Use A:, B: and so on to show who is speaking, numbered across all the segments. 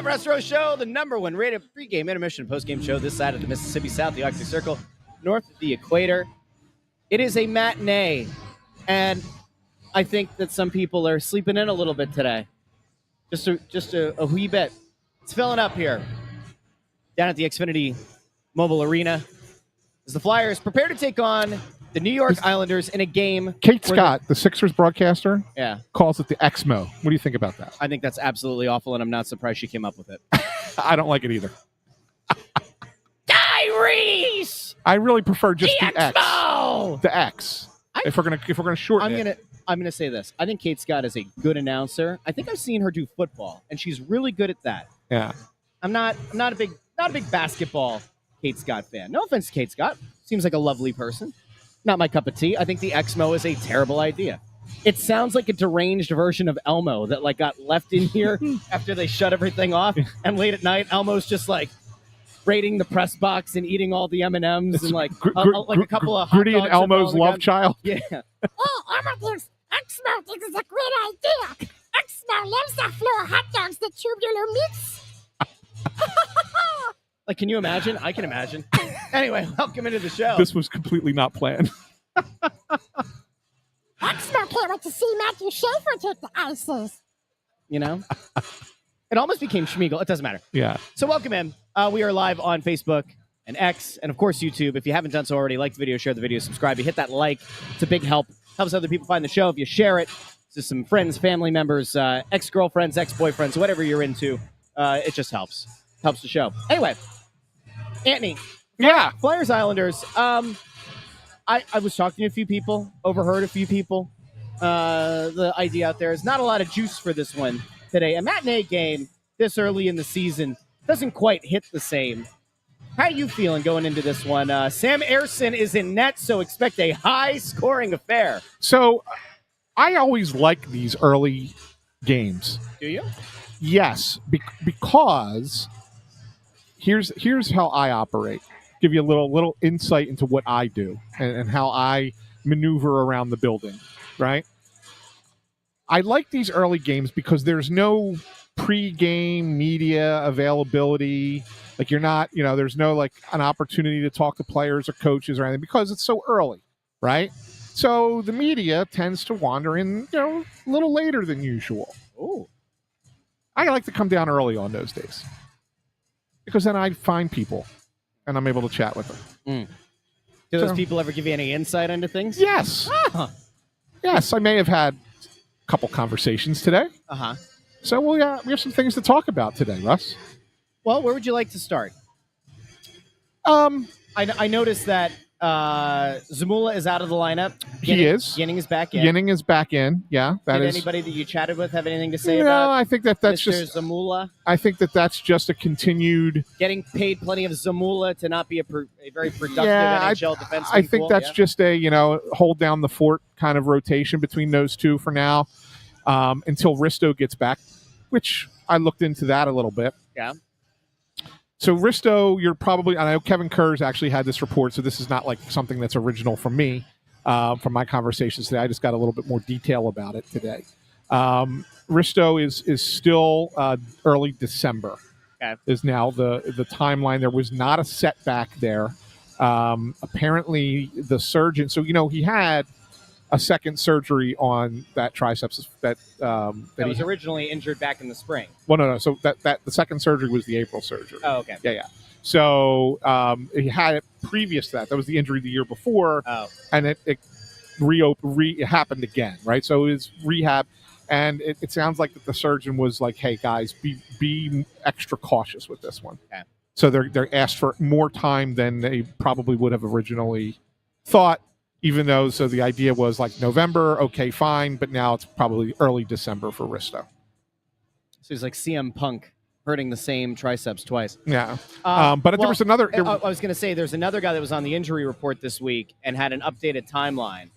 A: Russ Show, the #1 rated pregame, intermission, and postgame show this side of the Mississippi, south of the Arctic Circle, north of the equator. It is a matinee, and I think that some people are sleeping in a little bit today. Just a wee bit. It's filling up here down at the Xfinity Mobile Arena as the Flyers prepare to take on the New York Islanders in a game.
B: Kate Scott, the Sixers broadcaster, calls it the Xmo. What do you think about that?
A: I think that's absolutely awful, and I'm not surprised she came up with it.
B: I don't like it either.
A: Tyrese!
B: I really prefer just the
A: Xmo!
B: X. The X. If we're gonna shorten it.
A: I'm gonna say this. I think Kate Scott is a good announcer. I think I've seen her do football, and she's really good at that.
B: Yeah.
A: I'm not a big basketball Kate Scott fan. No offense to Kate Scott. Seems like a lovely person. Not my cup of tea. I think the Xmo is a terrible idea. It sounds like a deranged version of Elmo that got left in here after they shut everything off. And late at night, Elmo's just raiding the press box and eating all the M&Ms and a couple of hot
B: Gritty and Elmo's love child.
A: Yeah.
C: Oh, Elmo thinks Xmo thinks it's a great idea. Xmo loves the floor hot dogs, the tubular meats.
A: Can you imagine? I can imagine. Anyway, welcome into the show.
B: This was completely not planned.
C: Xmo can't wait to see Matthew Schaefer take the ices.
A: You know? It almost became Schmeagle. It doesn't matter.
B: Yeah.
A: So welcome in. We are live on Facebook and X and, of course, YouTube. If you haven't done so already, like the video, share the video, subscribe. You hit that like. It's a big help. Helps other people find the show. If you share it to some friends, family members, ex-girlfriends, ex-boyfriends, whatever you're into, it just helps. Helps the show. Anyway, Anthony.
B: Yeah.
A: Flyers Islanders. I was talking to a few people, overheard a few people. The idea out there is not a lot of juice for this one today. A matinee game this early in the season doesn't quite hit the same. How are you feeling going into this one? Sam Ersson is in net, so expect a high-scoring affair.
B: So I always like these early games.
A: Do you?
B: Yes, because here's how I operate. Give you a little insight into what I do and how I maneuver around the building, right? I like these early games because there's no pre-game media availability. You're not, there's no an opportunity to talk to players or coaches or anything because it's so early, right? So the media tends to wander in, a little later than usual.
A: Oh.
B: I like to come down early on those days because then I find people and I'm able to chat with them.
A: Do those people ever give you any insight into things?
B: Yes. Yes, I may have had a couple conversations today.
A: Uh-huh.
B: So we have some things to talk about today, Russ.
A: Well, where would you like to start? I noticed that Zamula is out of the lineup.
B: He is.
A: Ginning is back in.
B: Ginning is back in. Yeah,
A: Did anybody that you chatted with have anything to say about?
B: I think that's
A: Mr.
B: just
A: Zamula.
B: I think that's just a continued
A: getting paid plenty of Zamula to not be a very productive NHL defenseman.
B: I think that's just a hold down the fort kind of rotation between those two for now until Risto gets back, which I looked into that a little bit.
A: Yeah.
B: So Risto, I know Kevin Kerr's actually had this report, so this is not something that's original from me, from my conversations today. I just got a little bit more detail about it today. Risto is still early December.
A: Okay.
B: Is now the timeline. There was not a setback there. Apparently the surgeon, so he had a second surgery on that triceps that
A: was originally injured back in the spring.
B: Well, no. So that the second surgery was the April surgery.
A: Oh, okay.
B: Yeah. So he had it previous to that. That was the injury the year before.
A: Oh.
B: And it happened again, right? So it was rehab, and it sounds like that the surgeon was like, "Hey guys, be extra cautious with this one."
A: Okay.
B: So they're asked for more time than they probably would have originally thought. Even though, so the idea was November, okay, fine, but now it's probably early December for Risto.
A: So he's like CM Punk hurting the same triceps twice.
B: Yeah. There was another...
A: I was going to say, there's another guy that was on the injury report this week and had an updated timeline.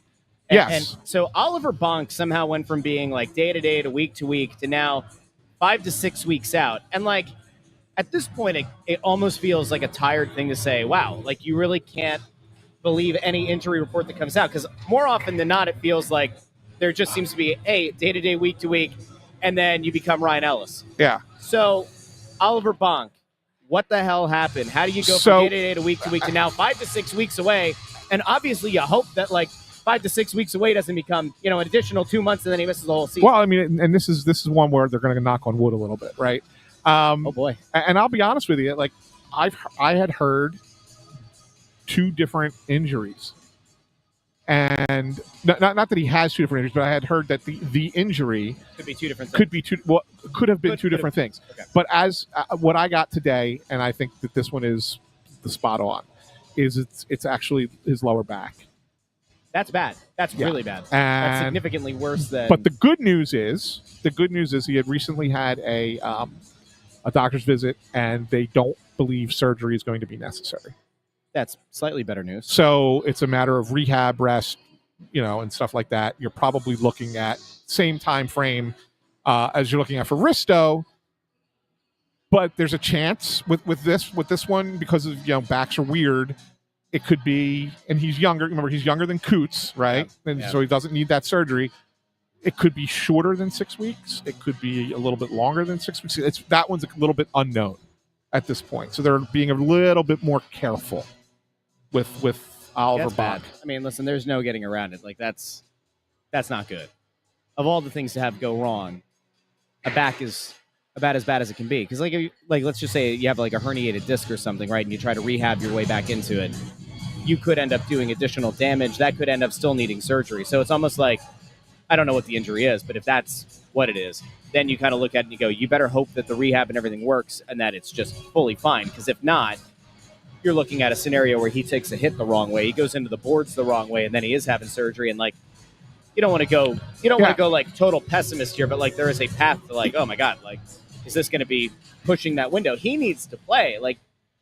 B: Yes.
A: And so Oliver Bonk somehow went from being day to day to week to now 5 to 6 weeks out. And at this point, it almost feels like a tired thing to say, wow, you really can't believe any injury report that comes out, because more often than not, it feels like there just seems to be day to day, week to week, and then you become Ryan Ellis.
B: Yeah.
A: So Oliver Bonk, what the hell happened? How do you go from day to week to week to now 5 to 6 weeks away? And obviously you hope that 5 to 6 weeks away doesn't become, an additional 2 months and then he misses the whole season.
B: Well, I mean, and this is one where they're going to knock on wood a little bit, right?
A: Oh boy.
B: And I'll be honest with you, I had heard 2 different injuries. And not that he has 2 different injuries, but I had heard that the injury
A: could be 2 different things.
B: Could have been 2 different things.
A: Okay.
B: But as what I got today, and I think that this one is the spot on, is it's actually his lower back.
A: That's bad. That's really bad. That's significantly worse than.
B: But the good news is he had recently had a doctor's visit, and they don't believe surgery is going to be necessary.
A: That's slightly better news.
B: So it's a matter of rehab, rest, and stuff like that. You're probably looking at same time frame as you're looking at for Risto. But there's a chance with this one, because of backs are weird. It could be, and he's younger. Remember, he's younger than Coots, right? And so he doesn't need that surgery. It could be shorter than 6 weeks. It could be a little bit longer than 6 weeks. That one's a little bit unknown at this point. So they're being a little bit more careful with Oliver Bonk.
A: I mean, listen, there's no getting around it. That's not good. Of all the things to have go wrong, a back is about as bad as it can be. Because let's just say you have a herniated disc or something, right? And you try to rehab your way back into it. You could end up doing additional damage. That could end up still needing surgery. So it's almost like, I don't know what the injury is, but if that's what it is, then you kind of look at it and you go, you better hope that the rehab and everything works and that it's just fully fine. Because if not, you're looking at a scenario where he takes a hit the wrong way, he goes into the boards the wrong way, and then he is having surgery. And you don't want to go, total pessimist here, but there is a path to oh my God, is this going to be pushing that window? He needs to play.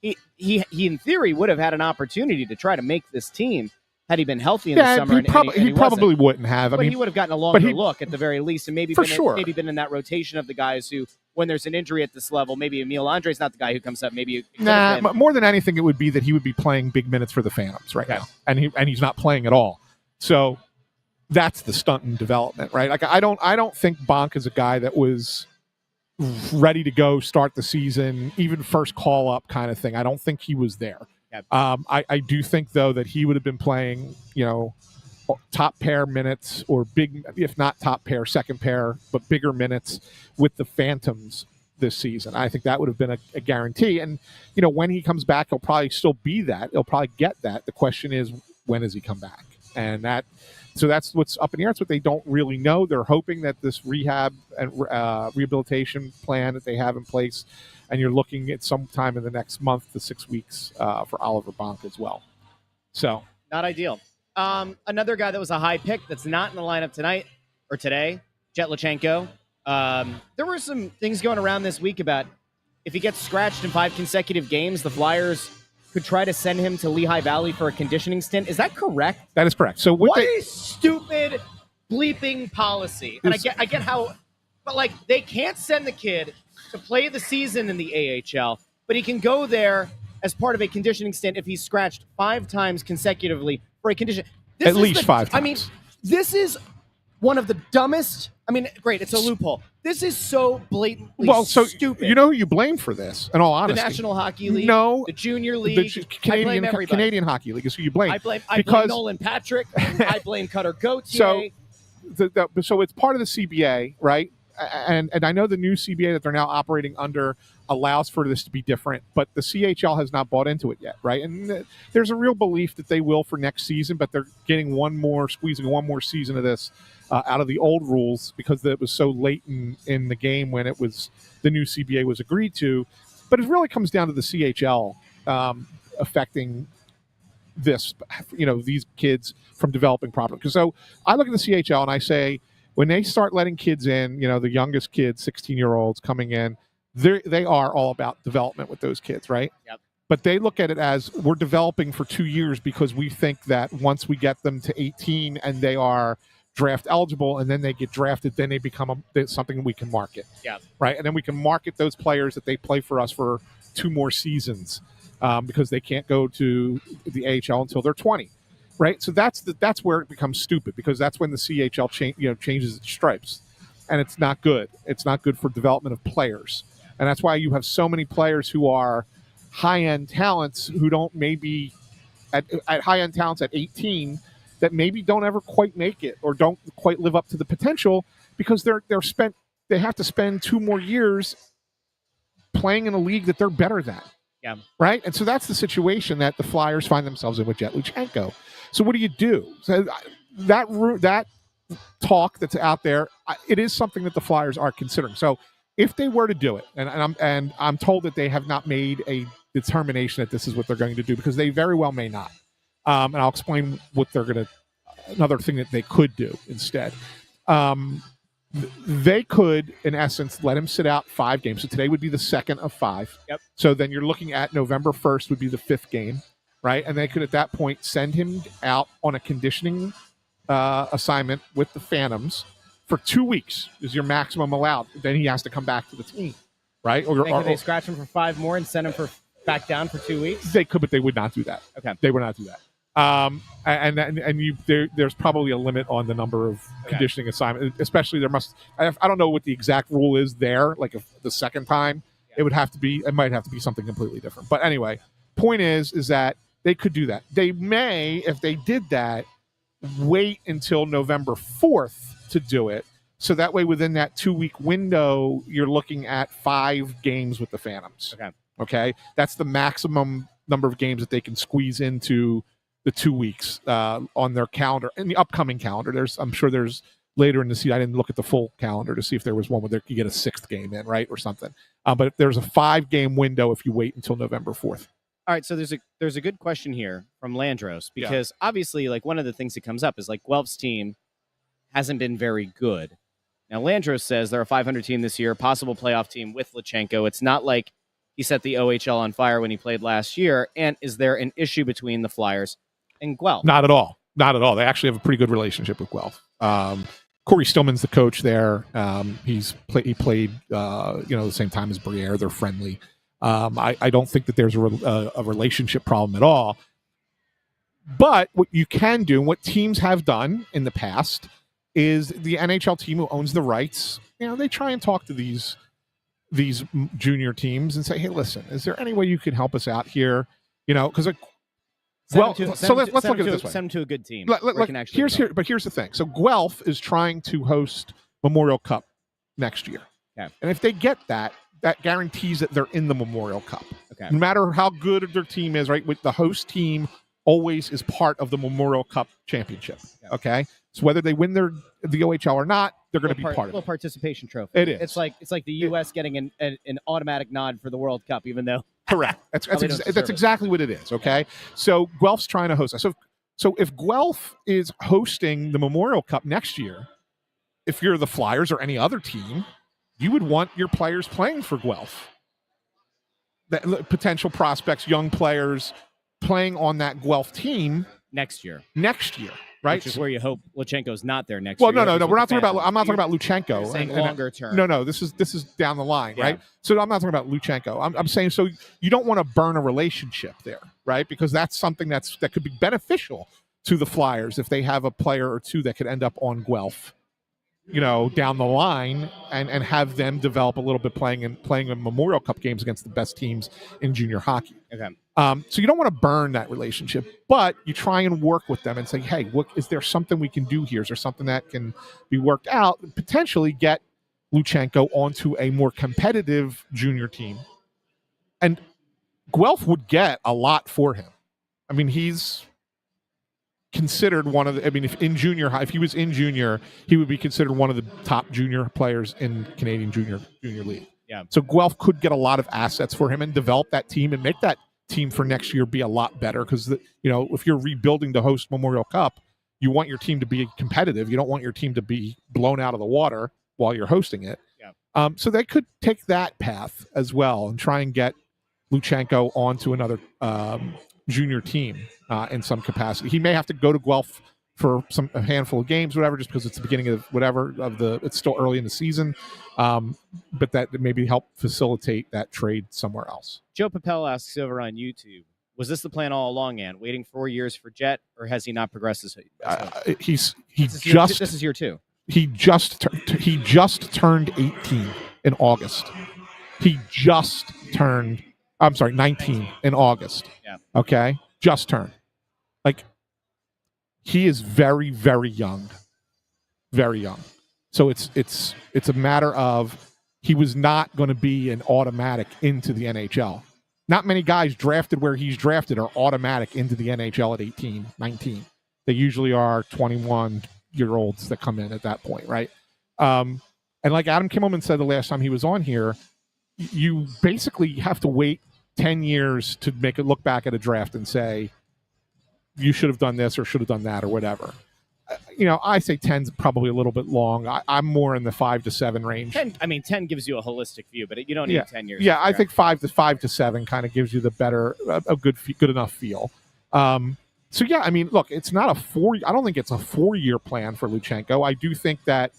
A: He in theory would have had an opportunity to try to make this team had he been healthy in the summer.
B: He probably wouldn't have.
A: But he would have gotten a longer look at the very least, and maybe been in that rotation of the guys who, when there's an injury at this level, maybe Emil Andre's not the guy who comes up. Maybe
B: more than anything, it would be that he would be playing big minutes for the Phantoms right now, and he's not playing at all. So that's the stunt in development, right? I don't think Bonk is a guy that was ready to go start the season, even first call up kind of thing. I don't think he was there. Yep. I do think though that he would have been playing, top pair minutes or big, if not top pair, second pair, but bigger minutes with the Phantoms this season. I think that would have been a guarantee. And, when he comes back, he'll probably still be that. He'll probably get that. The question is, when does he come back? And so that's what's up in the air. It's what they don't really know. They're hoping that this rehab and rehabilitation plan that they have in place, and you're looking at sometime in the next month to 6 weeks for Oliver Bonk as well. So
A: not ideal. Another guy that was a high pick that's not in the lineup tonight or today, Jet Lachenko. There were some things going around this week about if he gets scratched in 5 consecutive games, the Flyers could try to send him to Lehigh Valley for a conditioning stint. Is that correct?
B: That is correct. So
A: what a stupid bleeping policy. And I get how, but they can't send the kid to play the season in the AHL, but he can go there as part of a conditioning stint if he's scratched 5 times consecutively for a condition.
B: At least 5 times.
A: I mean, this is one of the dumbest. I mean, great, it's a loophole. This is so blatantly stupid.
B: You know who you blame for this, in all honesty?
A: The National Hockey League,
B: no,
A: the Junior League,
B: Canadian Hockey League is who you blame.
A: I blame Nolan Patrick. I blame Cutter Gauthier.
B: So it's part of the CBA, right? And I know the new CBA that they're now operating under allows for this to be different, but the CHL has not bought into it yet, right? And there's a real belief that they will for next season, but they're getting squeezing one more season of this out of the old rules because it was so late in the game when the new CBA was agreed to. But it really comes down to the CHL affecting this, these kids from developing properly. Because so I look at the CHL and I say, when they start letting kids in, the youngest kids, 16-year-olds coming in, they are all about development with those kids, right?
A: Yep.
B: But they look at it as we're developing for 2 years because we think that once we get them to 18 and they are draft eligible and then they get drafted, then they become something we can market.
A: Yeah.
B: Right? And then we can market those players that they play for us for 2 more seasons because they can't go to the AHL until they're 20. Right, so that's where it becomes stupid because that's when the CHL changes its stripes, and it's not good. It's not good for development of players. And that's why you have so many players who are high-end talents who don't maybe at high-end talents at 18 that maybe don't ever quite make it or don't quite live up to the potential because they have to spend 2 more years playing in a league that they're better than.
A: Yeah.
B: Right? And so that's the situation that the Flyers find themselves in with Jet Luchenko. So what do you do? So that talk that's out there, it is something that the Flyers are considering. So if they were to do it, and I'm told that they have not made a determination that this is what they're going to do because they very well may not. And I'll explain what another thing that they could do instead. They could, in essence, let him sit out 5 games. So today would be the second of 5.
A: Yep.
B: So then you're looking at November 1st would be the 5th game, right? And they could, at that point, send him out on a conditioning assignment with the Phantoms for 2 weeks is your maximum allowed. Then he has to come back to the team, right? Or
A: they scratch him for 5 more and send him back down for 2 weeks?
B: They could, but they would not do that.
A: Okay.
B: They would not do that. There's probably a limit on the number of conditioning assignments. Especially I don't know what the exact rule is there. Like if the second time, it might have to be something completely different. But anyway, point is that they could do that. They may, if they did that, wait until November 4th to do it. So that way, within that 2-week window, you're looking at 5 games with the Phantoms. Okay. That's the maximum number of games that they can squeeze into the 2 weeks on their calendar, in the upcoming calendar. I'm sure there's later in the season. I didn't look at the full calendar to see if there was one where they could get a 6th game in, right, or something. But there's a 5-game window if you wait until November 4th.
A: All right, so there's a good question here from Landros because obviously, like one of the things that comes up is like Guelph's team hasn't been very good. Now Landros says they're a 500 team this year, possible playoff team with Luchenko. It's not like he set the OHL on fire when he played last year. And is there an issue between the Flyers and Guelph?
B: Not at all. Not at all. They actually have a pretty good relationship with Guelph. Corey Stillman's the coach there. He played the same time as Briere. They're friendly. I don't think that there's a relationship problem at all. But what you can do, and what teams have done in the past, is the NHL team who owns the rights, they try and talk to these junior teams and say, hey, listen, is there any way you can help us out here? Because let's look at it this way.
A: Send them to a good team.
B: Here's the thing. So Guelph is trying to host Memorial Cup next year.
A: Okay.
B: And if they get that guarantees that they're in the Memorial Cup.
A: Okay.
B: No matter how good their team is, right? With the host team always is part of the Memorial Cup championship. Okay. So whether they win the OHL or not, they're going to be part of it.
A: A little participation trophy.
B: It is.
A: It's like the U.S. getting an automatic nod for the World Cup, even though.
B: Correct. That's exactly what it is. Okay. So Guelph's trying to host that. So if Guelph is hosting the Memorial Cup next year, if you're the Flyers or any other team, you would want your players playing for Guelph. Potential prospects, young players playing on that Guelph team
A: next year.
B: Right?
A: Which is where you hope Luchenko's not there next year.
B: Well, no. We're not talking about. I'm not talking about Luchenko.
A: You're saying longer term.
B: No. This is down the line, right? So I'm not talking about Luchenko. I'm saying so you don't want to burn a relationship there, right? Because that's something that could be beneficial to the Flyers if they have a player or two that could end up on Guelph, down the line and have them develop a little bit playing in Memorial Cup games against the best teams in junior hockey.
A: Okay.
B: So you don't want to burn that relationship, but you try and work with them and say, hey, look, is there something we can do here? Is there something that can be worked out? Potentially get Luchenko onto a more competitive junior team. And Guelph would get a lot for him. I mean, he's considered one of the, if he was in junior, he would be considered one of the top junior players in Canadian junior league.
A: Yeah.
B: So Guelph could get a lot of assets for him and develop that team and make that team for next year be a lot better because, if you're rebuilding to host Memorial Cup, you want your team to be competitive. You don't want your team to be blown out of the water while you're hosting it.
A: Yeah.
B: So they could take that path as well and try and get Luchenko onto another junior team in some capacity. He may have to go to Guelph for a handful of games, whatever, just because it's the beginning of it's still early in the season. But that maybe help facilitate that trade somewhere else.
A: Joe Papel asks over on YouTube, was this the plan all along, Ann? Waiting 4 years for Jet, or has he not progressed this?
B: This
A: is year 2.
B: He just turned 18 in August. He just turned, 19 in August.
A: Yeah.
B: Okay? Just turned. Like, he is very, very young. Very young. So it's a matter of he was not going to be an automatic into the NHL. Not many guys drafted where he's drafted are automatic into the NHL at 18, 19. They usually are 21-year-olds that come in at that point, right? And like Adam Kimmelman said the last time he was on here, you basically have to wait 10 years to make it look back at a draft and say, you should have done this or should have done that or whatever. I say 10's probably a little bit long. I'm more in the 5 to 7 range.
A: 10 gives you a holistic view, but you don't need 10 years.
B: Yeah, I think 5 to 7 kind of gives you the better, a good enough feel. So yeah, I mean, look, it's not I don't think it's a 4-year plan for Luchenko. I do think that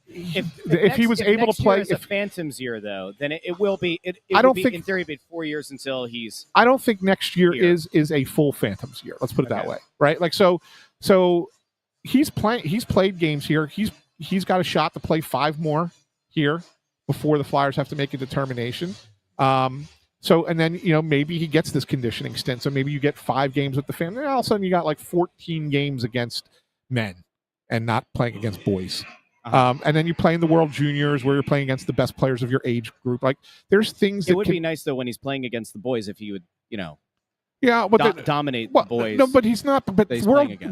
B: if he was able to play,
A: if a Phantoms year though, then it will be.
B: I don't think
A: in theory, it'd be 4 years until he's.
B: I don't think next year
A: here.
B: is a full Phantoms year. Let's put it that way, right? Like so. He's played games here. He's got a shot to play 5 more here before the Flyers have to make a determination. And then maybe he gets this conditioning stint. So maybe you get 5 games with the family. And all of a sudden you got like 14 games against men and not playing against boys. And then you play in the World Juniors where you're playing against the best players of your age group. Like there's things that
A: would be nice though when he's playing against the boys if he would dominate the boys.
B: No, but he's not. But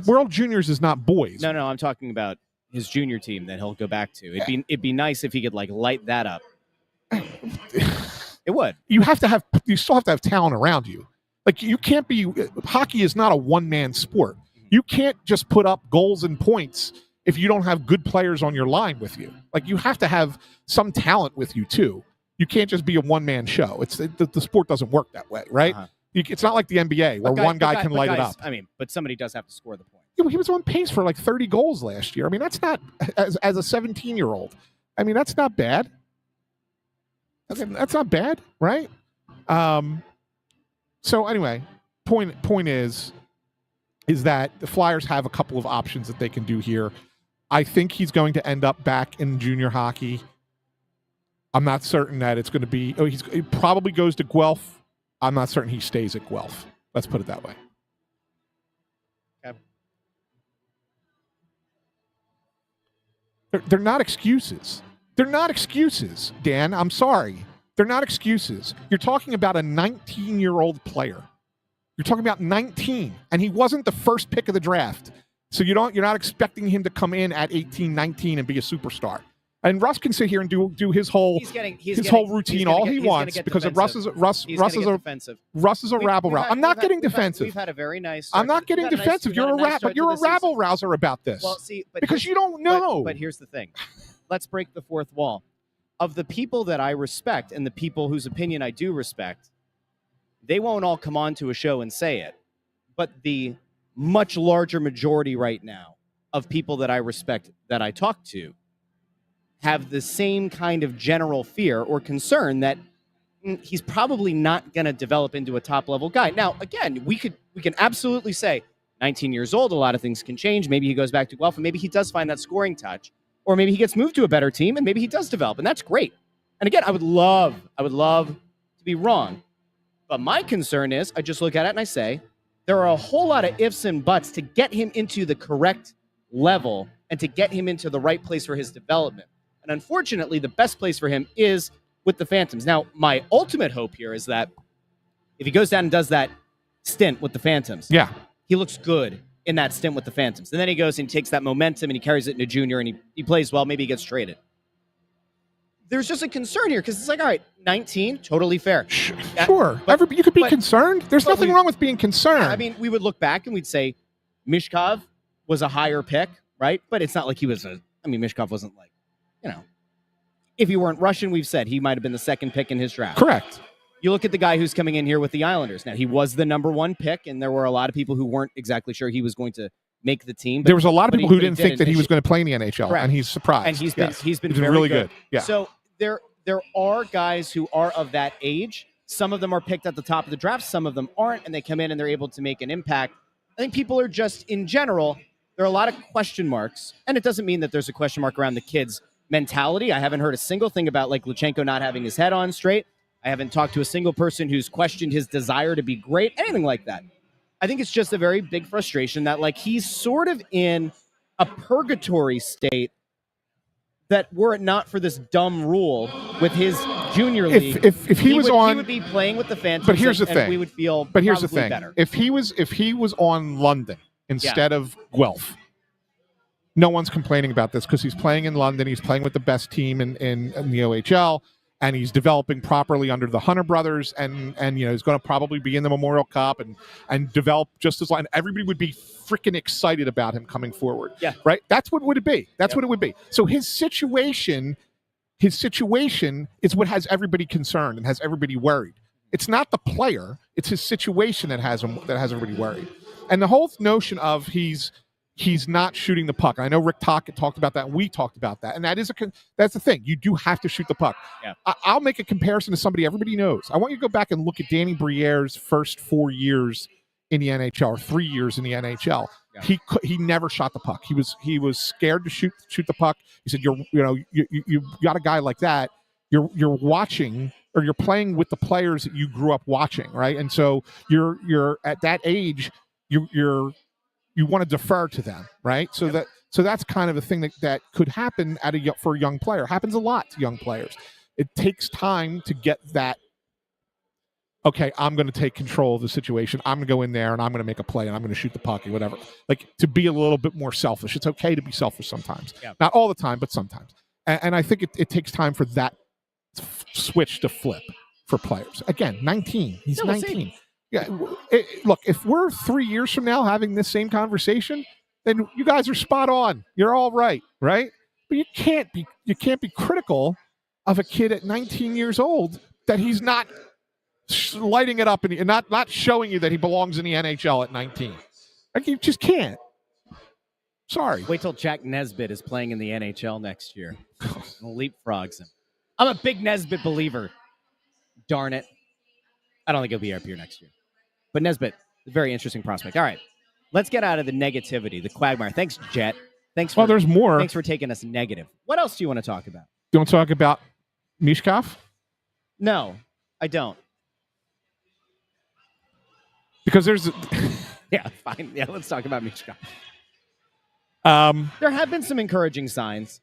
B: World Juniors is not boys.
A: No, I'm talking about his junior team that he'll go back to. It'd be nice if he could like light that up. It would. You
B: still have to have talent around you. Like you can't be. Hockey is not a one-man sport. You can't just put up goals and points if you don't have good players on your line with you. Like you have to have some talent with you too. You can't just be a one-man show. The sport doesn't work that way, right? It's not like the NBA where one guy can light it up.
A: I mean, but somebody does have to score the point.
B: He was on pace for like 30 goals last year. I mean, that's not as a 17-year-old. I mean, that's not bad. That's not bad, right? So anyway, point is that the Flyers have a couple of options that they can do here. I think he's going to end up back in junior hockey. I'm not certain that it's going to be. He probably goes to Guelph. I'm not certain he stays at Guelph. Let's put it that way.
A: Okay.
B: They're not excuses. They're not excuses, Dan. I'm sorry. They're not excuses. You're talking about a 19-year-old player. You're talking about 19, and he wasn't the first pick of the draft. So you're not expecting him to come in at 18, 19 and be a superstar. And Russ can sit here and do his whole routine all he wants because Russ is a rabble rouser. I'm not getting defensive.
A: We've had a very nice.
B: I'm not getting defensive. You're a rabble rouser about this.
A: Well, see,
B: because you don't know.
A: But here's the thing. Let's break the fourth wall. Of the people that I respect and the people whose opinion I do respect, they won't all come on to a show and say it. But the much larger majority right now of people that I respect that I talk to have the same kind of general fear or concern that he's probably not going to develop into a top-level guy. Now, again, we can absolutely say 19 years old, a lot of things can change. Maybe he goes back to Guelph, and maybe he does find that scoring touch. Or maybe he gets moved to a better team, and maybe he does develop, and that's great. And again, I would love to be wrong. But my concern is, I just look at it and I say, there are a whole lot of ifs and buts to get him into the correct level and to get him into the right place for his development. And unfortunately, the best place for him is with the Phantoms. Now, my ultimate hope here is that if he goes down and does that stint with the Phantoms, he looks good in that stint with the Phantoms. And then he goes and takes that momentum and he carries it into junior and he plays well. Maybe he gets traded. There's just a concern here because it's like, all right, 19, totally fair.
B: Sure. You could be concerned. There's nothing wrong with being concerned.
A: I mean, we would look back and we'd say Mishkov was a higher pick, right? But it's not like he was Mishkov wasn't like, if he weren't Russian, we've said he might have been the second pick in his draft.
B: Correct.
A: You look at the guy who's coming in here with the Islanders. Now, he was the number one pick, and there were a lot of people who weren't exactly sure he was going to make the team.
B: There was a lot of people who didn't think that he was going to play in the NHL,
A: Correct.
B: And he's surprised.
A: And he's been very
B: really good. Yeah.
A: So there are guys who are of that age. Some of them are picked at the top of the draft. Some of them aren't, and they come in and they're able to make an impact. I think people are just, in general, there are a lot of question marks, and it doesn't mean that there's a question mark around the kids mentality. I haven't heard a single thing about like Luchenko not having his head on straight. I haven't talked to a single person who's questioned his desire to be great, anything like that. I think it's just a very big frustration that like he's sort of in a purgatory state that were it not for this dumb rule with his junior league,
B: if he was on,
A: he would be playing with the Phantoms.
B: But here's the thing.
A: We would feel.
B: But here's the thing.
A: Better.
B: If he was on London instead of Guelph, no one's complaining about this because he's playing in London. He's playing with the best team in the OHL, and he's developing properly under the Hunter brothers, and he's going to probably be in the Memorial Cup and develop just as long. And everybody would be freaking excited about him coming forward.
A: Yeah,
B: right. That's what would it be. That's what it would be. So his situation is what has everybody concerned and has everybody worried. It's not the player; it's his situation that has everybody worried. And the whole notion of he's not shooting the puck. I know Rick talked about that, and we talked about that. And that's the thing. You do have to shoot the puck.
A: Yeah.
B: I'll make a comparison to somebody everybody knows. I want you to go back and look at Danny Briere's first 4 years in the NHL, or 3 years in the NHL. Yeah. He never shot the puck. He was scared to shoot the puck. He said, you got a guy like that. You're watching, or you're playing with the players that you grew up watching, right? And so you're at that age, you want to defer to them, right? So that's kind of a thing that could happen for a young player. Happens a lot to young players. It takes time to get that. Okay, I'm going to take control of the situation. I'm going to go in there and I'm going to make a play and I'm going to shoot the puck or whatever. Like, to be a little bit more selfish. It's okay to be selfish sometimes. Yeah. Not all the time, but sometimes. And I think it takes time for that switch to flip for players. Again, 19. He's 19. Yeah, look, if we're 3 years from now having this same conversation, then you guys are spot on. You're all right? But you can't be critical of a kid at 19 years old that he's not lighting it up and not showing you that he belongs in the NHL at 19. Like, you just can't. Sorry.
A: Wait till Jack Nesbitt is playing in the NHL next year. Leapfrogs him. I'm a big Nesbitt believer. Darn it. I don't think he'll be up here next year. But Nesbitt, a very interesting prospect. All right, let's get out of the negativity, the quagmire. Thanks, Jet.
B: There's more.
A: Thanks for taking us negative. What else do you want to talk about?
B: Do you want to talk about Mishkov?
A: No, I don't.
B: Because there's...
A: Yeah, fine. Yeah, let's talk about Mishkov. There have been some encouraging signs.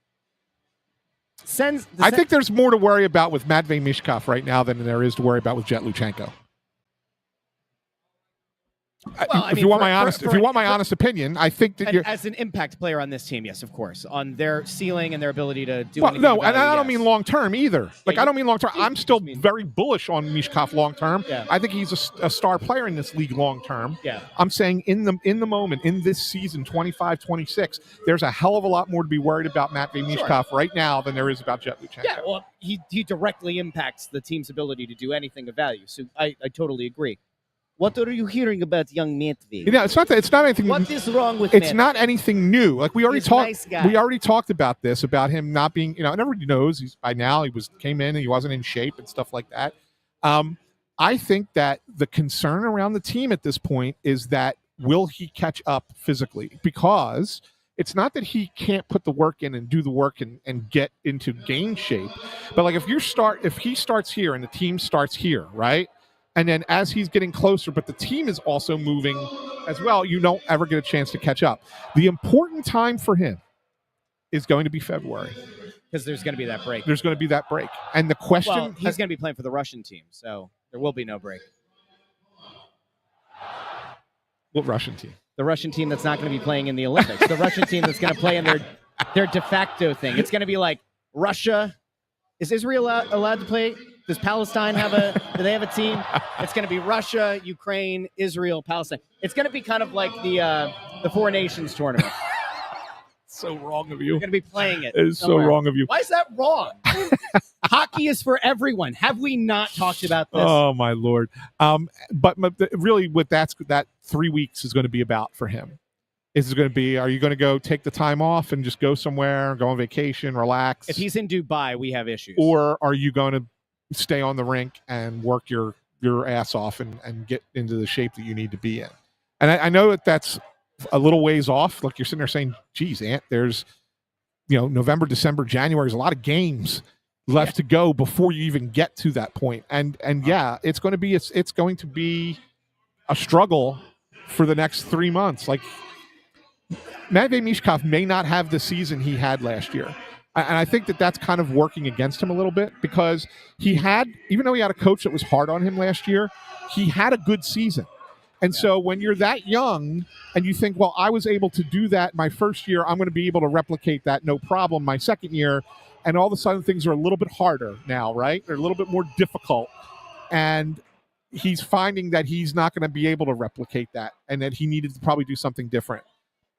B: I think there's more to worry about with Matvei Mishkov right now than there is to worry about with Jet Luchenko. Well, if you want my honest opinion, I think that
A: as an impact player on this team, yes, of course, on their ceiling and their ability to do.
B: Well, no, and I don't mean long term either. Like, I don't mean long term. I'm still very bullish on Mishkov long term.
A: Yeah.
B: I think he's a star player in this league long term.
A: Yeah.
B: I'm saying in the moment, in this season, 25-26, there's a hell of a lot more to be worried about Matvei Mishkov right now than there is about Jet Luchenko.
A: Yeah, well, he directly impacts the team's ability to do anything of value. So I totally agree. What are you hearing about young Matvei?
B: Yeah, it's not anything.
A: What is wrong with
B: It's
A: Matvei?
B: Not anything new. Like, we already talked.
A: Nice guy.
B: We already talked about this, about him not being. And everybody knows by now came in and he wasn't in shape and stuff like that. I think that the concern around the team at this point is that will he catch up physically? Because it's not that he can't put the work in and do the work and get into game shape, but like if he starts here and the team starts here, right? And then as he's getting closer, but the team is also moving as well, you don't ever get a chance to catch up. The important time for him is going to be February.
A: Because there's going to be that break.
B: There's going to be that break. And the question...
A: Well, he's going to be playing for the Russian team, so there will be no break.
B: What Russian team?
A: The Russian team that's not going to be playing in the Olympics. The Russian team that's going to play in their de facto thing. It's going to be like Russia. Is Israel allowed to play? Does Palestine do they have a team? It's going to be Russia, Ukraine, Israel, Palestine. It's going to be kind of like the Four Nations tournament.
B: So wrong of you.
A: You're going to be playing it.
B: It is somewhere. So wrong of you.
A: Why is that wrong? Hockey is for everyone. Have we not talked about this?
B: Oh, my Lord. But really what that 3 weeks is going to be about for him is going to be, are you going to go take the time off and just go somewhere, go on vacation, relax?
A: If he's in Dubai, we have issues.
B: Or are you going to stay on the rink and work your ass off and get into the shape that you need to be in? And I know that's a little ways off. Like, you're sitting there saying, geez, Ant, there's November, December, January. There's a lot of games left to go before you even get to that point. And yeah, it's going to be a struggle for the next 3 months. Like, Matvei Mishkov may not have the season he had last year. And I think that's kind of working against him a little bit, because even though he had a coach that was hard on him last year, he had a good season. And so when you're that young and you think, well, I was able to do that my first year, I'm going to be able to replicate that no problem my second year. And all of a sudden things are a little bit harder now, right? They're a little bit more difficult. And he's finding that he's not going to be able to replicate that, and that he needed to probably do something different.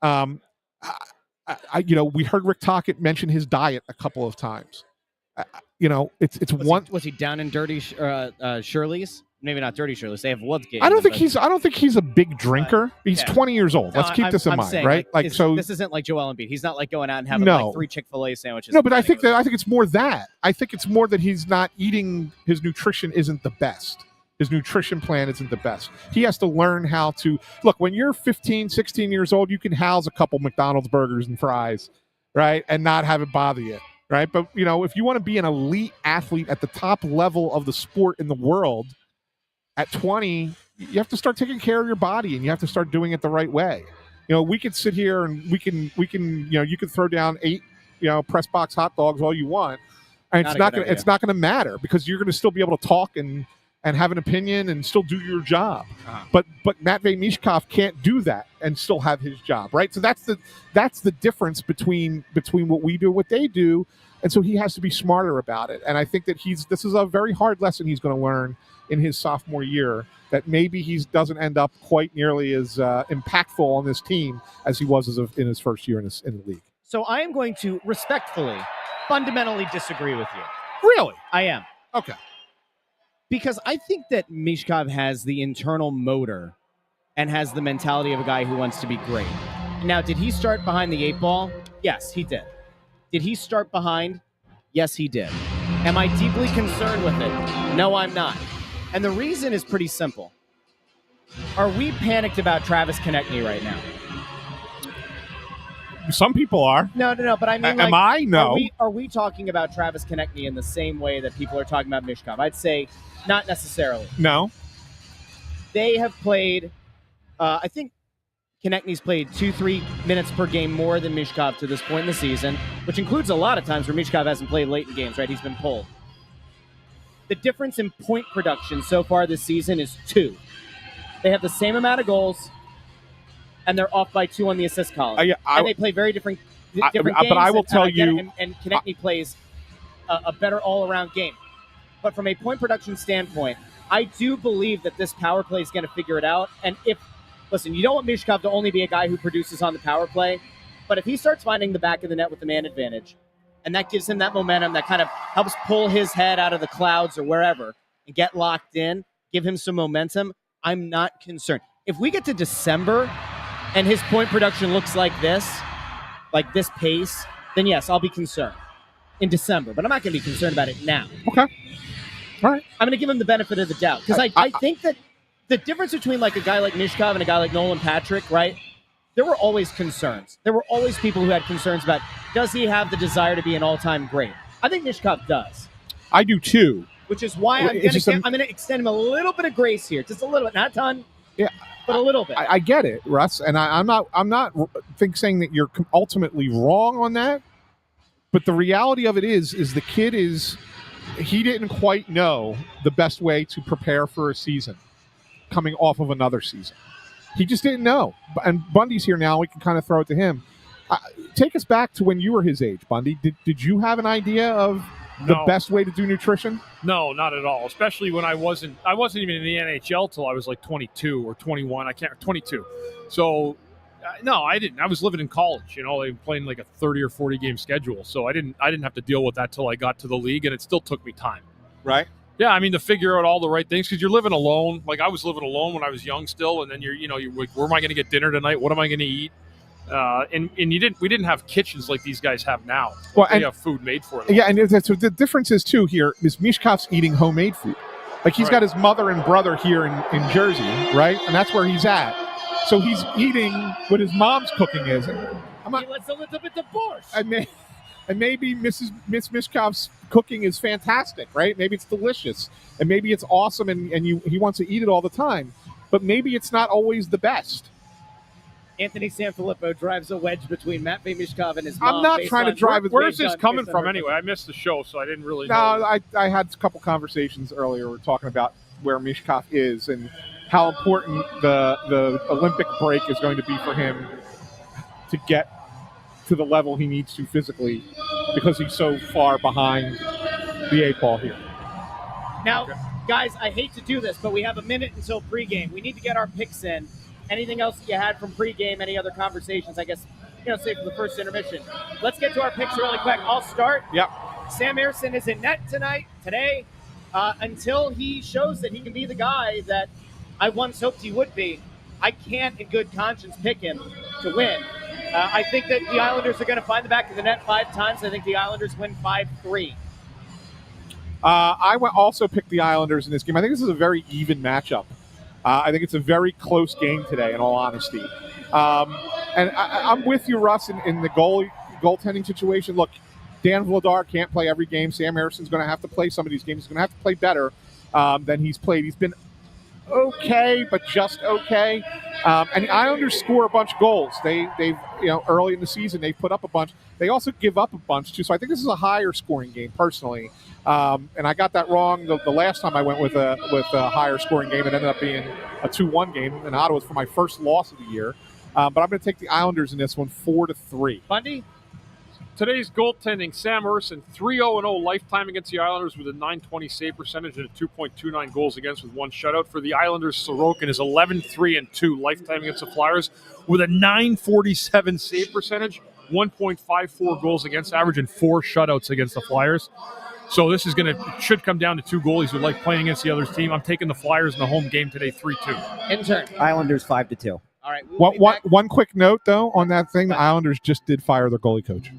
B: We heard Rick Tocchet mention his diet a couple of times.
A: Was he down in dirty Shirley's? Maybe not dirty Shirley's. They have Woodgate.
B: I don't think he's a big drinker. He's 20 years old. Let's keep this in mind,
A: saying,
B: right?
A: This isn't like Joel Embiid. He's not like going out and having 3 Chick-fil-A sandwiches.
B: No, but I think it's more that. I think it's more that he's not eating. His nutrition isn't the best. His nutrition plan isn't the best. He has to learn how to look. When you're 15, 16 years old, you can house a couple McDonald's burgers and fries, right, and not have it bother you, right? But if you want to be an elite athlete at the top level of the sport in the world, at 20, you have to start taking care of your body, and you have to start doing it the right way. We could sit here and we can you could throw down 8 press box hot dogs all you want, and it's not going to matter, because you're going to still be able to talk and have an opinion and still do your job. Uh-huh. But Matvei Mishkov can't do that and still have his job, right? So that's the difference between what we do and what they do, and so he has to be smarter about it. And I think that this is a very hard lesson he's going to learn in his sophomore year, that maybe he doesn't end up quite nearly as impactful on this team as he was in his first year in the league.
A: So I am going to respectfully, fundamentally disagree with you.
B: Really?
A: I am.
B: Okay.
A: Because I think that Mishkov has the internal motor and has the mentality of a guy who wants to be great. Now, did he start behind the 8 ball? Yes, he did. Did he start behind? Yes, he did. Am I deeply concerned with it? No, I'm not. And the reason is pretty simple. Are we panicked about Travis Konechny right now?
B: Some people are.
A: No. But I mean,
B: am I? No.
A: Are we talking about Travis Konechny in the same way that people are talking about Mishkov? I'd say not necessarily.
B: No.
A: They have played, I think Konechny's played 2-3 minutes per game more than Mishkov to this point in the season, which includes a lot of times where Mishkov hasn't played late in games, right? He's been pulled. The difference in point production so far this season is 2. They have the same amount of goals, and they're off by 2 on the assist column. And they play very different games.
B: But I will tell you...
A: And Konechny plays a better all-around game. But from a point production standpoint, I do believe that this power play is going to figure it out. And listen, you don't want Mishkov to only be a guy who produces on the power play, but if he starts finding the back of the net with the man advantage, and that gives him that momentum that kind of helps pull his head out of the clouds or wherever and get locked in, give him some momentum, I'm not concerned. If we get to December and his point production looks like this pace, then yes, I'll be concerned in December. But I'm not going to be concerned about it now.
B: Okay. All right.
A: I'm going to give him the benefit of the doubt. Because I think that the difference between like a guy like Mishkov and a guy like Nolan Patrick, right? There were always concerns. There were always people who had concerns about, does he have the desire to be an all-time great? I think Mishkov does.
B: I do too.
A: Which is why I'm going to extend him a little bit of grace here. Just a little bit. Not a ton, but a little bit.
B: I get it, Russ. And I'm not saying that you're ultimately wrong on that. But the reality of it is the kid he didn't quite know the best way to prepare for a season coming off of another season. He just didn't know. And Bundy's here now. We can kind of throw it to him. Take us back to when you were his age, Bundy. Did you have an idea of the best way to do nutrition?
D: No, not at all. Especially when I wasn't even in the NHL till I was like 22 or 21. 22. So, no, I didn't. I was living in college. They were playing like a 30 or 40 game schedule. So I didn't have to deal with that till I got to the league, and it still took me time.
B: Right.
D: Yeah, I mean, to figure out all the right things, because you're living alone. Like, I was living alone when I was young still, and then you're like, where am I going to get dinner tonight? What am I going to eat? And we didn't have kitchens like these guys have now. Well, they have food made for them.
B: Yeah, and so the difference is, too, here is Mishkov's eating homemade food. Like, he's got his mother and brother here in Jersey, right? And that's where he's at. So he's eating what his mom's cooking is.
A: He lets a little bit divorce.
B: And maybe Miss Mishkov's cooking is fantastic, right? Maybe it's delicious, and maybe it's awesome, and he wants to eat it all the time. But maybe it's not always the best.
A: Anthony SanFilippo drives a wedge between Matt Mishkov and his mom.
B: I'm not trying to drive it.
D: Where's this coming from anyway? I missed the show, so I didn't really know.
B: No, I had a couple conversations earlier. We're talking about where Mishkov is and how important the Olympic break is going to be for him to get to the level he needs to physically, because he's so far behind the 8 ball here.
A: Now, guys, I hate to do this, but we have a minute until pregame. We need to get our picks in. Anything else that you had from pregame? Any other conversations? I guess, say for the first intermission. Let's get to our picks really quick. I'll start.
B: Yep.
A: Sam Ersson is in net today, until he shows that he can be the guy that I once hoped he would be. I can't, in good conscience, pick him to win. I think that the Islanders are going to find the back of the net 5 times. I think the Islanders win 5-3.
B: I also picked the Islanders in this game. I think this is a very even matchup. I think it's a very close game today, in all honesty. And I'm with you, Russ, in the goaltending situation. Look, Dan Vladar can't play every game. Sam Ersson's going to have to play some of these games. He's going to have to play better than he's played. He's been okay, but just okay. And the Islanders score a bunch of goals. They've early in the season they've put up a bunch. They also give up a bunch too. So I think this is a higher scoring game personally. And I got that wrong the last time I went with a higher scoring game. It ended up being a 2-1 game in Ottawa for my first loss of the year. But I'm going to take the Islanders in this one 4-3.
A: Bundy?
D: Today's goaltending, Sam Ersson, 3-0-0 lifetime against the Islanders with a .920 save percentage and a 2.29 goals against with 1 shutout. For the Islanders, Sorokin is 11-3-2 lifetime against the Flyers with a .947 save percentage, 1.54 goals against average, and 4 shutouts against the Flyers. So this should come down to 2 goalies who like playing against the other team. I'm taking the Flyers in the home game today, 3-2.
A: Intern.
E: Islanders 5-2.
A: All right.
B: One quick note, though, on that thing. The Islanders just did fire their goalie coach.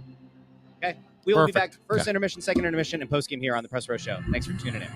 A: Okay. We will be back.
D: Perfect.
A: First intermission, second intermission, and postgame here on the Press Row Show. Thanks for tuning in.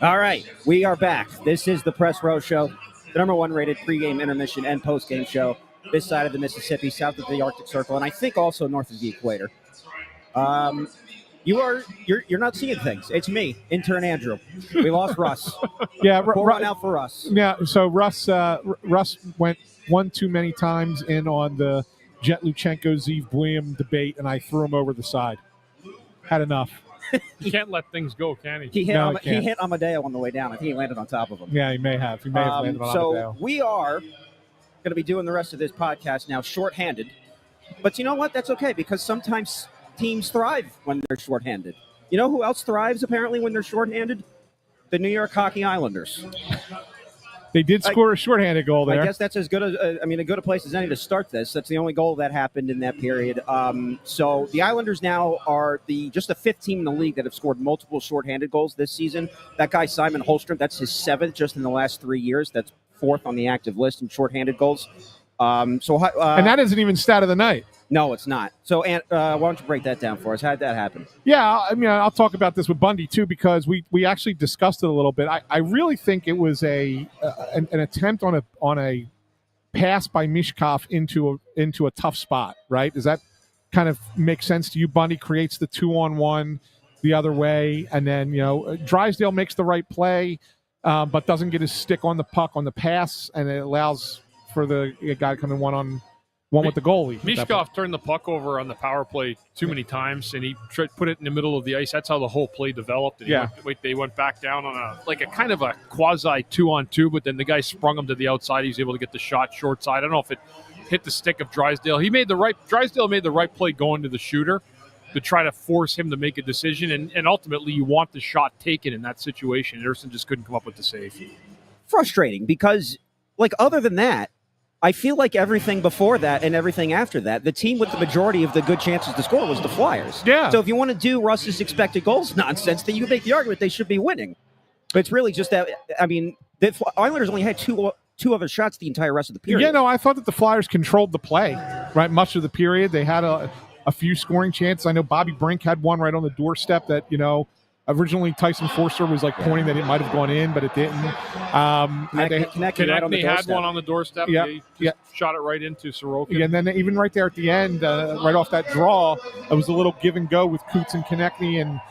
E: All right, we are back. This is the Press Row Show, the number one rated pregame, intermission, and postgame show this side of the Mississippi, south of the Arctic Circle, and I think also north of the equator. You're not seeing things. It's me, intern Andrew. We lost Russ.
B: Yeah,
E: Pour one out for Russ.
B: Yeah, so Russ went one too many times in on the Jet Luchenko Zeev William debate, and I threw him over the side. Had enough.
D: You can't let things go, can he?
E: He hit,
B: No,
E: he hit Amadeo on the way down. I think he landed on top of him.
B: Yeah, he may have. He may have landed on
E: So
B: Amadeo.
E: we are going to be doing the rest of this podcast now shorthanded. But you know what? That's okay, because sometimes teams thrive when they're shorthanded. You know who else thrives, apparently, when they're shorthanded? The New York Hockey Islanders.
B: They did score a shorthanded goal there.
E: I guess that's as good as a good a place as any to start this. That's the only goal that happened in that period. So the Islanders now are just the fifth team in the league that have scored multiple shorthanded goals this season. That guy Simon Holmstrom, that's his seventh just in the last 3 years. That's fourth on the active list in shorthanded goals. And
B: that isn't even stat of the night.
E: No, it's not. So, why don't you break that down for us? How did that happen?
B: Yeah, I mean, I'll talk about this with Bundy too, because we actually discussed it a little bit. I really think it was an attempt on a pass by Mishkov into a tough spot. Right? Does that kind of make sense to you? Bundy creates the 2-on-1 the other way, and then Drysdale makes the right play, but doesn't get his stick on the puck on the pass, and it allows for the guy coming one-on-one with the goalie.
D: Mishkov turned the puck over on the power play too many times, and he tried to put it in the middle of the ice. That's how the whole play developed. And they went back down on a kind of a quasi 2-on-2, but then the guy sprung him to the outside. He was able to get the shot short side. I don't know if it hit the stick of Drysdale. Drysdale made the right play going to the shooter to try to force him to make a decision, and ultimately you want the shot taken in that situation. Anderson just couldn't come up with the save.
E: Frustrating, because other than that, I feel like everything before that and everything after that, the team with the majority of the good chances to score was the Flyers.
B: Yeah.
E: So if you want to do Russ's expected goals nonsense, then you make the argument they should be winning. But it's really just that, the Islanders only had two other shots the entire rest of the period.
B: Yeah, no, I thought that the Flyers controlled the play, right? Much of the period. They had a few scoring chances. I know Bobby Brink had one right on the doorstep that, originally Tyson Forster was pointing that it might have gone in, but it didn't.
E: Konechny
D: had one on the doorstep.
B: Yeah,
D: He shot it right into Sorokin.
B: Yeah, and then even right there at the end, right off that draw, it was a little give and go with Coots and Konechny, and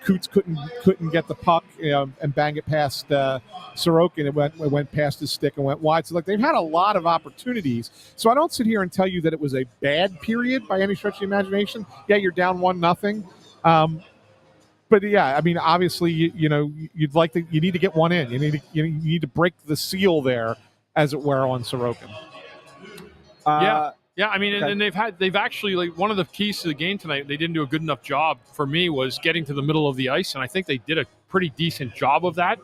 B: Coots couldn't get the puck and bang it past Sorokin. It went past his stick and went wide. So they've had a lot of opportunities. So I don't sit here and tell you that it was a bad period by any stretch of the imagination. Yeah, you're down 1-0. But yeah, obviously, you need to get one in. You need to break the seal there, as it were, on Sorokin.
D: Yeah. And they've actually one of the keys to the game tonight. They didn't do a good enough job for me was getting to the middle of the ice, and I think they did a pretty decent job of that.